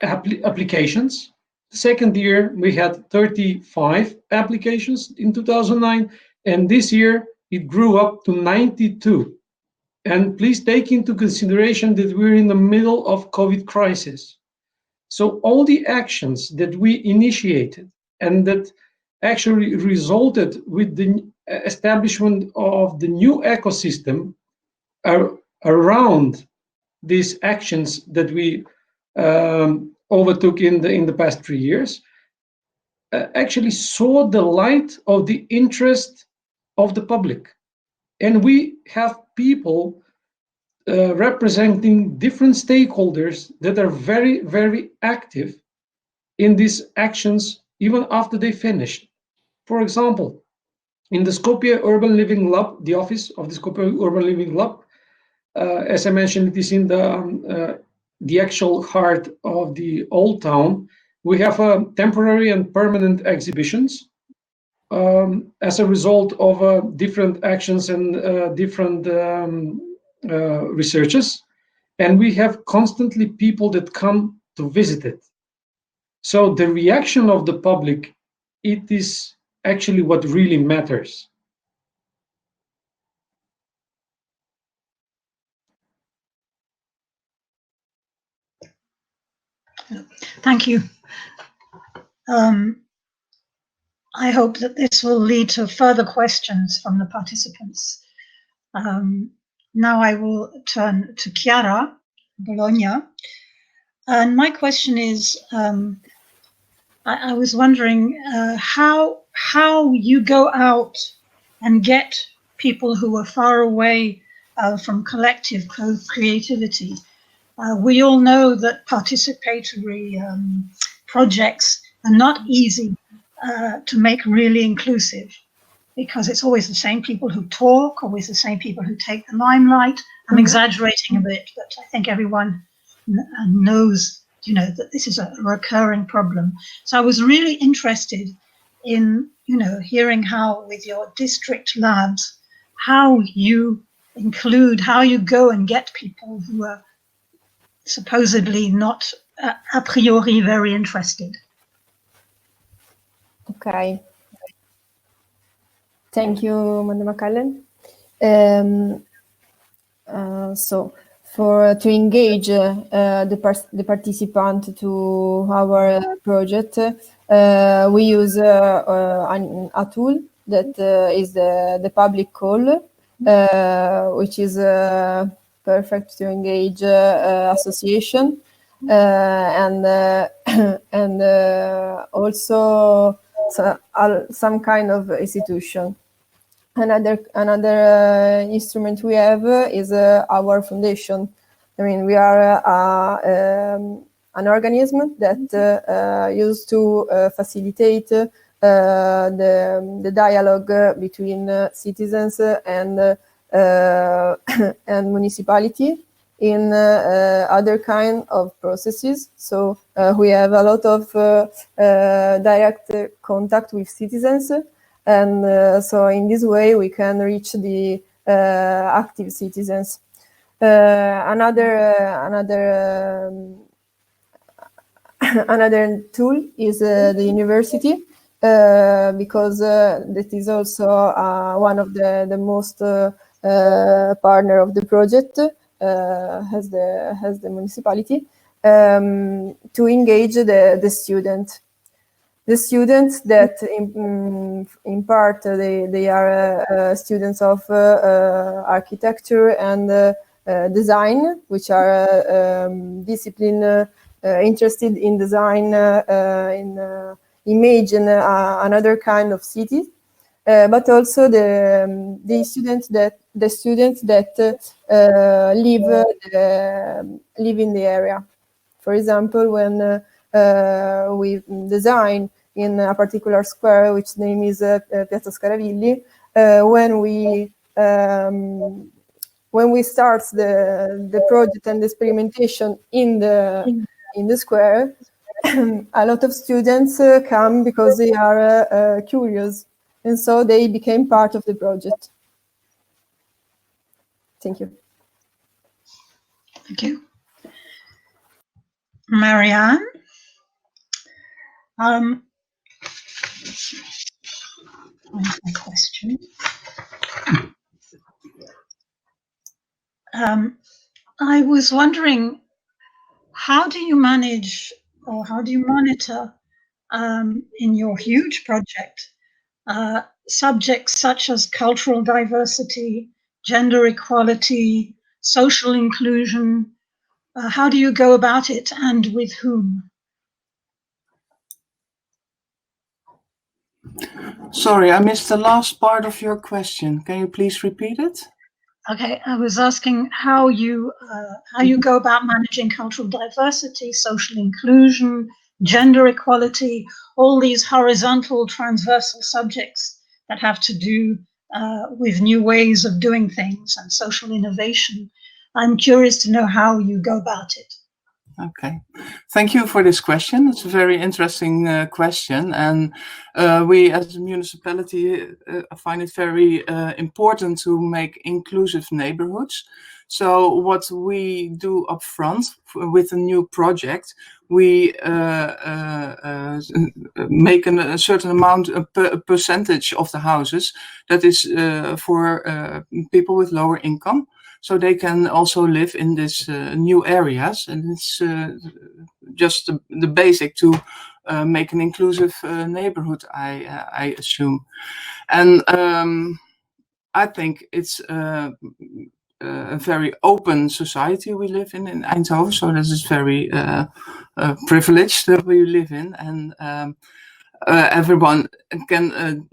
applications. The second year, we had 35 applications in 2009. And this year, it grew up to 92. And please take into consideration that we're in the middle of COVID crisis. So all the actions that we initiated and that actually resulted with the establishment of the new ecosystem around these actions that we overtook in the past 3 years, actually saw the light of the interest of the public. And we have people representing different stakeholders that are very, very active in these actions even after they finished. For example, in the Skopje Urban Living Lab, the office of the Skopje Urban Living Lab, as I mentioned, it is in the actual heart of the old town. We have temporary and permanent exhibitions as a result of different actions and different researches. And we have constantly people that come to visit it. So the reaction of the public, it is actually what really matters. Thank you. I hope that this will lead to further questions from the participants. Now I will turn to Chiara, Bologna. And my question is, I was wondering how you go out and get people who are far away from collective creativity. We all know that participatory projects are not easy to make really inclusive, because it's always the same people who talk, always the same people who take the limelight. I'm exaggerating a bit, but I think everyone knows, that this is a recurring problem. So I was really interested in, hearing how with your district labs, how you go and get people who are supposedly not a priori very interested. Okay. Thank you, Madam Cullen. So, to engage the participant to our project, we use a tool that is the public call, which is perfect to engage association and also some kind of institution. Another instrument we have is our foundation. I mean, we are an organism that used to facilitate the dialogue between citizens and municipality in other kind of processes. So we have a lot of direct contact with citizens, and so in this way we can reach the active citizens. Another tool is the university, because that is also one of the most partner of the project, has the municipality, to engage the student. The students that in part they are students of architecture and design, which are discipline interested in design, in imagine another kind of city. but also the students that live in the area. For example, when we design in a particular square, which name is Piazza Scaravilli, when we start the project and the experimentation in the square, a lot of students come because they are curious, and so they became part of the project. Thank you. Thank you. Marianne? My question. I was wondering, how do you manage, or how do you monitor in your huge project subjects such as cultural diversity, gender equality, social inclusion? How do you go about it, and with whom? Sorry, I missed the last part of your question. Can you please repeat it? Okay, I was asking how you go about managing cultural diversity, social inclusion, gender equality, all these horizontal, transversal subjects that have to do with new ways of doing things and social innovation. I'm curious to know how you go about it. Okay, thank you for this question. It's a very interesting question, and we as a municipality find it very important to make inclusive neighborhoods. So what we do up front with a new project, we make a certain amount, a percentage of the houses that is for people with lower income, so they can also live in these new areas. And it's just the basic to make an inclusive neighborhood, I assume. And I think it's a very open society we live in Eindhoven, so this is very privileged that we live in, and everyone can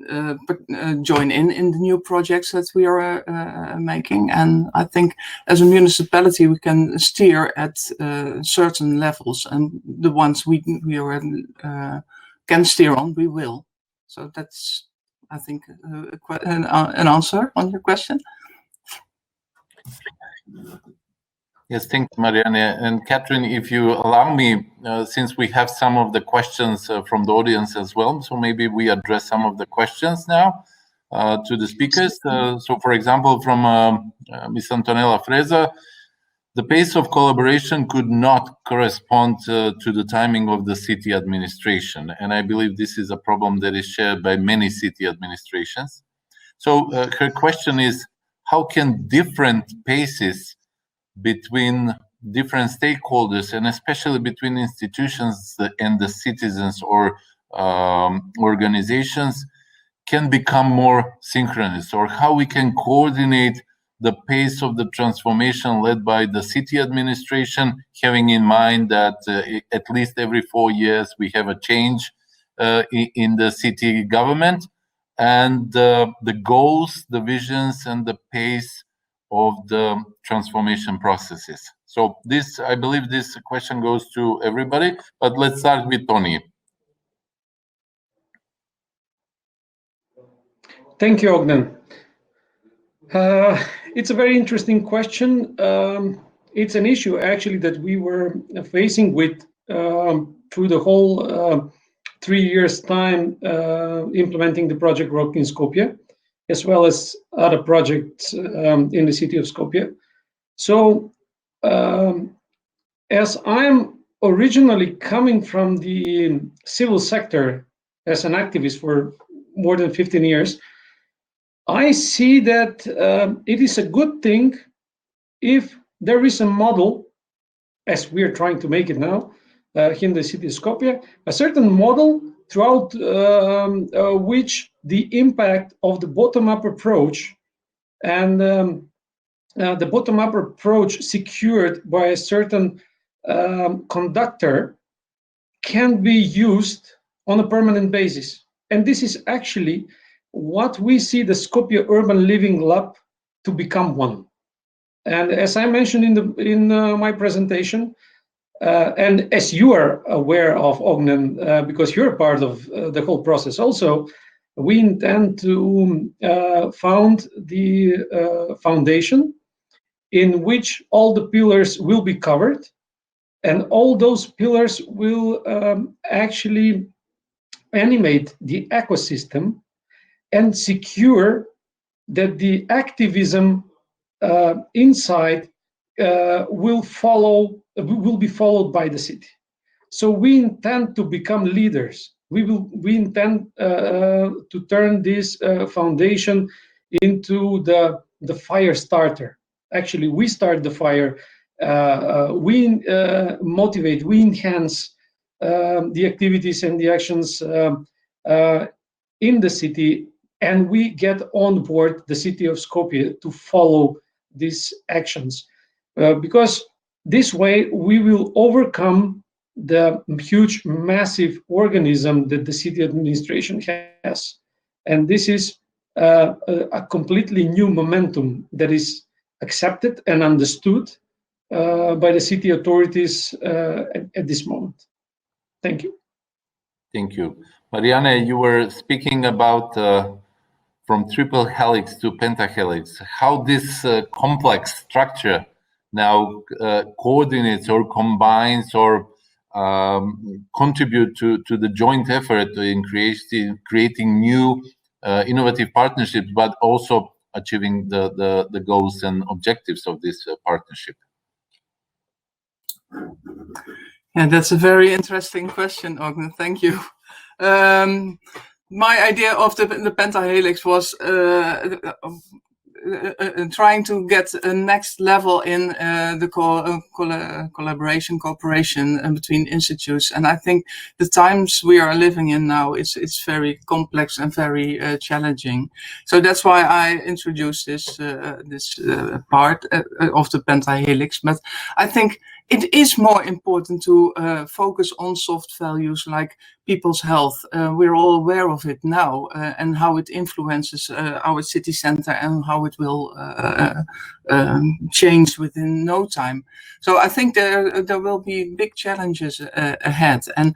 join in the new projects that we are making. And I think as a municipality we can steer at certain levels, and the ones we can steer on, we will. So that's, I think, an answer on your question. Yes, thank you, Marianne. And Catherine, if you allow me, since we have some of the questions from the audience as well, so maybe we address some of the questions now to the speakers. So, for example, from Ms. Antonella Freza, the pace of collaboration could not correspond to the timing of the city administration. And I believe this is a problem that is shared by many city administrations. So her question is, how can different paces between different stakeholders, and especially between institutions and the citizens or organizations, can become more synchronous, or how we can coordinate the pace of the transformation led by the city administration, having in mind that at least every 4 years we have a change in the city government, and the goals, the visions, and the pace of the transformation processes. So this, I believe this question goes to everybody, but let's start with Toni. Thank you, Ogden. It's a very interesting question. It's an issue actually that we were facing with through the whole 3 years time implementing the project Rock in Skopje, as well as other projects in the city of Skopje. So as I'm originally coming from the civil sector as an activist for more than 15 years, I see that it is a good thing if there is a model, as we are trying to make it now here in the city of Skopje, a certain model throughout which the impact of the bottom-up approach and the bottom-up approach secured by a certain conductor can be used on a permanent basis. And this is actually what we see the Skopje Urban Living Lab to become one. And as I mentioned in my presentation, and as you are aware of, Ognen, because you're part of the whole process also, we intend to found the foundation in which all the pillars will be covered, and all those pillars will actually animate the ecosystem and secure that the activism inside will be followed by the city. So we intend to become leaders. We intend to turn this foundation into the fire starter. Actually, we start the fire. We motivate. We enhance the activities and the actions in the city, and we get on board the city of Skopje to follow these actions, because this way we will overcome the huge, massive organism that the city administration has. And this is a completely new momentum that is accepted and understood by the city authorities at this moment. Thank you. Thank you. Marianne, you were speaking about from triple helix to pentahelix, how this complex structure now coordinates or combines or contribute to the joint effort in creating new innovative partnerships, but also achieving the goals and objectives of this partnership. Yeah, that's a very interesting question, Ognen. Thank you. My idea of the pentahelix was trying to get a next level in the cooperation between institutes, and I think the times we are living in now it's very complex and very challenging. So that's why I introduced this part of the pentahelix. But I think it is more important to focus on soft values like people's health. We're all aware of it now, and how it influences our city center and how it will change within no time. So I think there will be big challenges ahead. And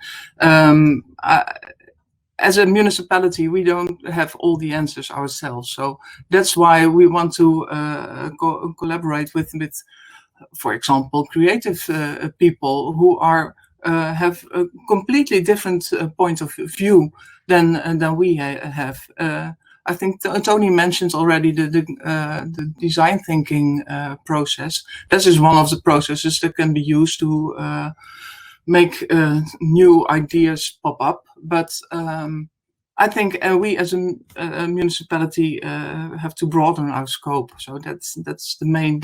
as a municipality, we don't have all the answers ourselves. So that's why we want to collaborate with, for example, creative people who have a completely different point of view than we have. I think Toni mentioned already the design thinking process. This is one of the processes that can be used to make new ideas pop up. But I think we as a municipality have to broaden our scope. So that's the main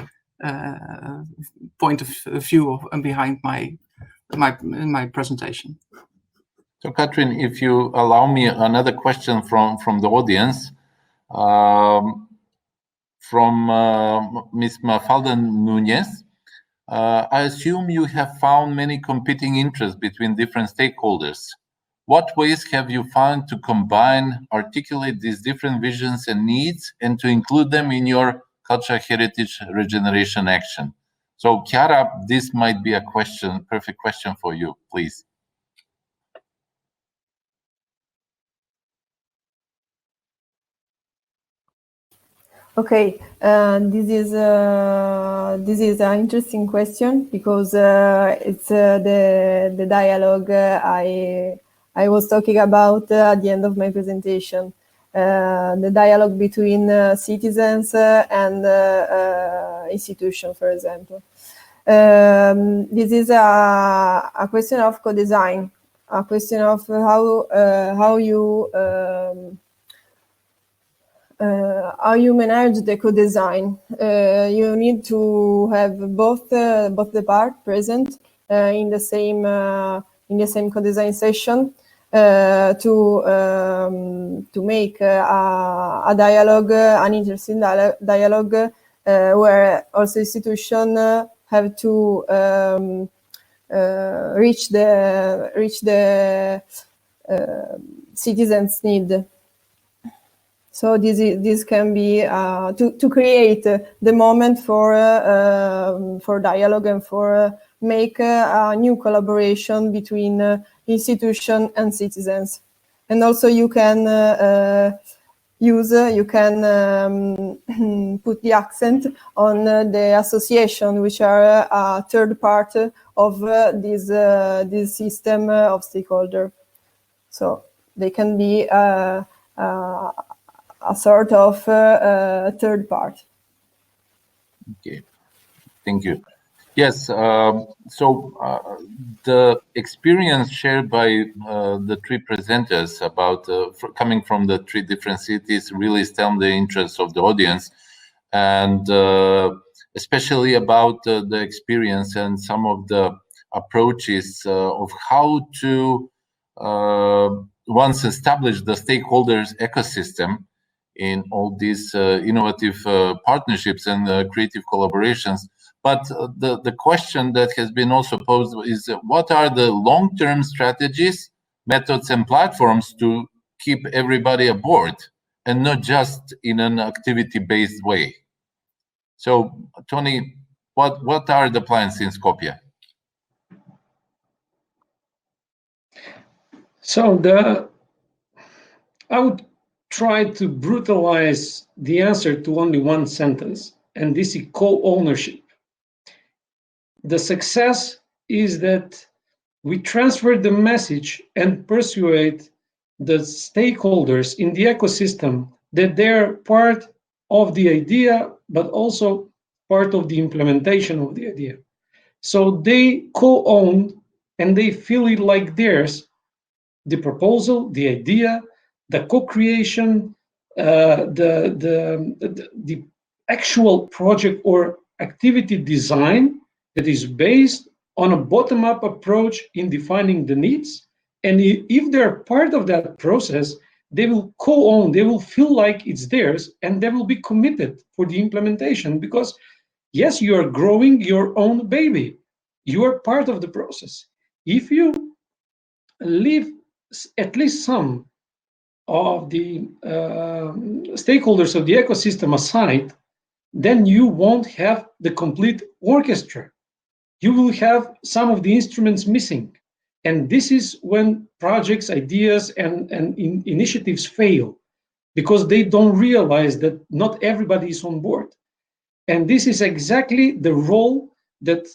point of view behind my presentation. So, Katrin, if you allow me another question from the audience, from Ms. Mafalda Nunez. I assume you have found many competing interests between different stakeholders. What ways have you found to combine, articulate these different visions and needs, and to include them in your cultural heritage regeneration action? So, Chiara, this might be a perfect question for you, please. Okay, this is an interesting question because it's the dialogue I was talking about at the end of my presentation. The dialogue between citizens and institutions, for example. This is a question of co-design, a question of how you manage the co-design. You need to have both the part present in the same co-design session to make a dialogue, an interesting dialogue, where also institutions have to reach the citizens' need. So this can be to create the moment for dialogue and for make a new collaboration between institution and citizens. And also you can put the accent on the association, which are a third part of this system of stakeholder. So they can be a sort of third part. Okay, thank you. Yes, the experience shared by the three presenters about coming from the three different cities really stemmed the interest of the audience, and especially about the experience and some of the approaches of how to once establish the stakeholders ecosystem in all these innovative partnerships and creative collaborations. But the question that has been also posed is what are the long-term strategies, methods, and platforms to keep everybody aboard and not just in an activity-based way? So, Toni, what are the plans in Skopje? So I would try to brutalize the answer to only one sentence, and this is co-ownership. The success is that we transfer the message and persuade the stakeholders in the ecosystem that they're part of the idea, but also part of the implementation of the idea. So they co-own and they feel it like theirs, the proposal, the idea, the co-creation, the actual project or activity design that is based on a bottom-up approach in defining the needs. And if they're part of that process, they will co-own, they will feel like it's theirs, and they will be committed for the implementation because, yes, you are growing your own baby. You are part of the process. If you leave at least some of the stakeholders of the ecosystem aside, then you won't have the complete orchestra. You will have some of the instruments missing. And this is when projects, ideas, and initiatives fail, because they don't realize that not everybody is on board. And this is exactly the role that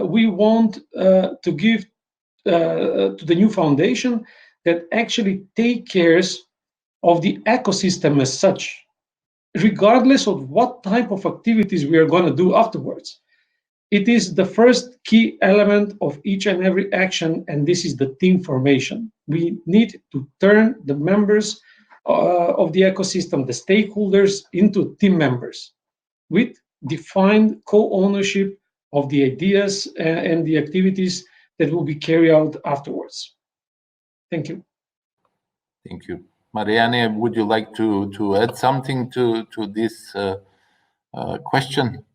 we want to give to the new foundation, that actually take care of the ecosystem as such, regardless of what type of activities we are going to do afterwards. It is the first key element of each and every action, and this is the team formation. We need to turn the members of the ecosystem, the stakeholders, into team members with defined co-ownership of the ideas and the activities that will be carried out afterwards. Thank you. Thank you. Marianne, would you like to add something to this question?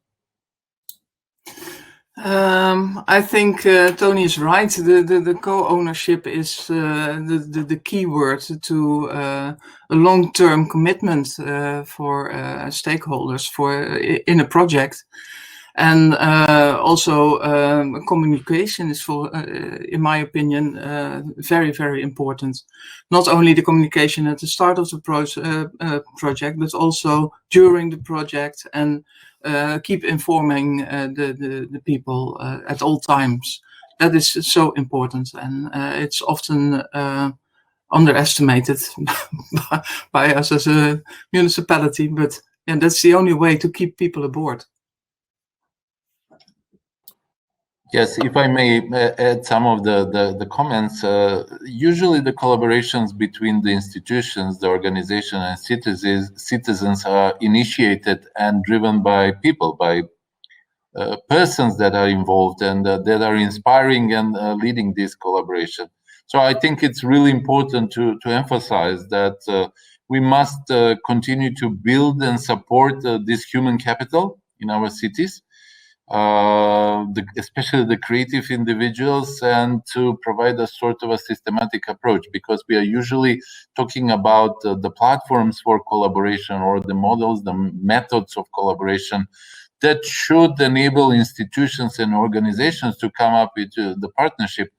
I think Toni is right. The co-ownership is the key word to a long-term commitment for stakeholders in a project. And also communication is, in my opinion, very, very important. Not only the communication at the start of the project, but also during the project, and keep informing the people at all times. That is so important, and it's often underestimated by us as a municipality, but yeah, that's the only way to keep people aboard. Yes, if I may add some of the comments, usually the collaborations between the institutions, the organization, and citizens are initiated and driven by people, by persons that are involved and that are inspiring and leading this collaboration. So I think it's really important to emphasize that we must continue to build and support this human capital in our cities. especially the creative individuals, and to provide a sort of a systematic approach, because we are usually talking about the platforms for collaboration, or the models, the methods of collaboration that should enable institutions and organizations to come up with the partnership.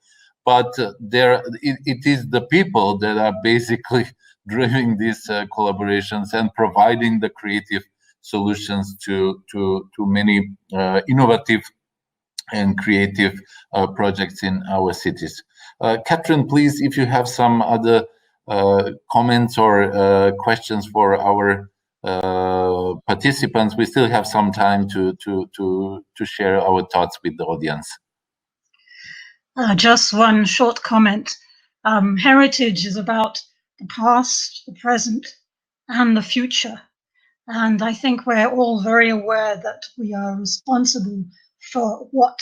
But it is the people that are basically driving these collaborations and providing the creative solutions to many innovative and creative projects in our cities. Catherine, please, if you have some other comments or questions for our participants, we still have some time to share our thoughts with the audience. Just one short comment. Heritage is about the past, the present, and the future. And I think we're all very aware that we are responsible for what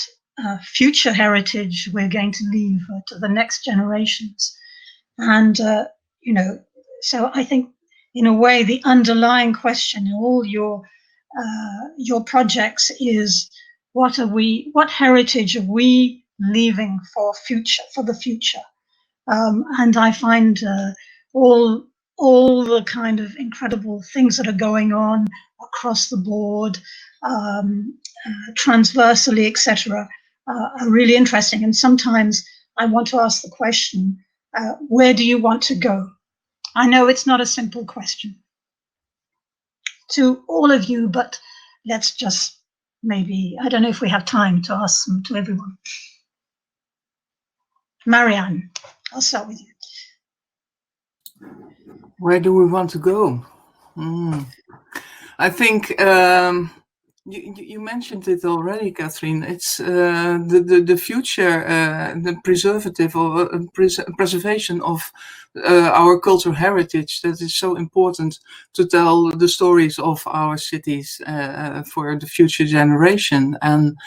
future heritage we're going to leave to the next generations. And, you know, so I think in a way, the underlying question in all your projects is, what heritage are we leaving for the future? And I find all the kind of incredible things that are going on across the board, transversally, etc., are really interesting. And sometimes I want to ask the question, where do you want to go? I know it's not a simple question to all of you, but let's just maybe, I don't know if we have time to ask them to everyone. Marianne, I'll start with you. Where do we want to go? I think you mentioned it already, Catherine. It's the future, the preservation of our cultural heritage that is so important to tell the stories of our cities for the future generation. And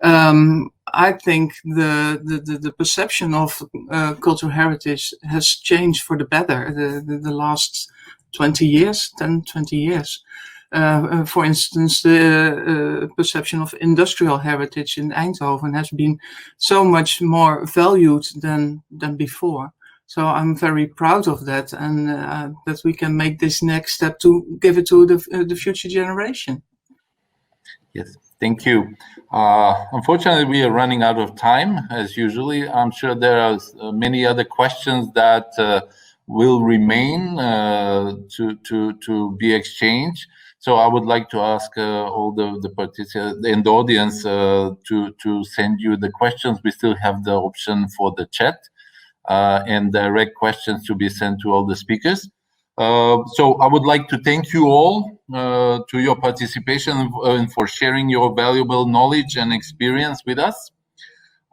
I think the perception of cultural heritage has changed for the better the last 20 years. For instance, the perception of industrial heritage in Eindhoven has been so much more valued than before. So I'm very proud of that, and that we can make this next step to give it to the future generation. Yes, thank you. Unfortunately, we are running out of time, as usually. I'm sure there are many other questions that will remain to be exchanged. So I would like to ask all the participants in the audience to send you the questions. We still have the option for the chat and direct questions to be sent to all the speakers. So I would like to thank you all to your participation and for sharing your valuable knowledge and experience with us.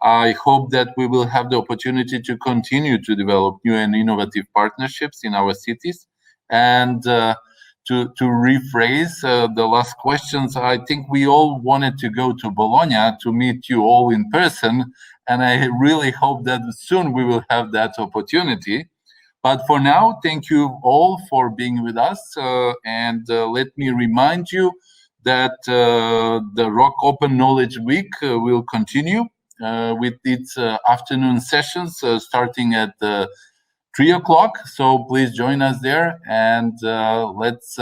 I hope that we will have the opportunity to continue to develop new and innovative partnerships in our cities. And to rephrase the last questions, I think we all wanted to go to Bologna to meet you all in person, and I really hope that soon we will have that opportunity. But for now, thank you all for being with us, and let me remind you that the ROC Open Knowledge Week will continue with its afternoon sessions starting at 3 o'clock. So please join us there, and let's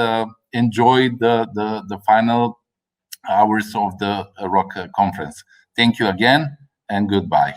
enjoy the final hours of the ROC conference. Thank you again, and goodbye.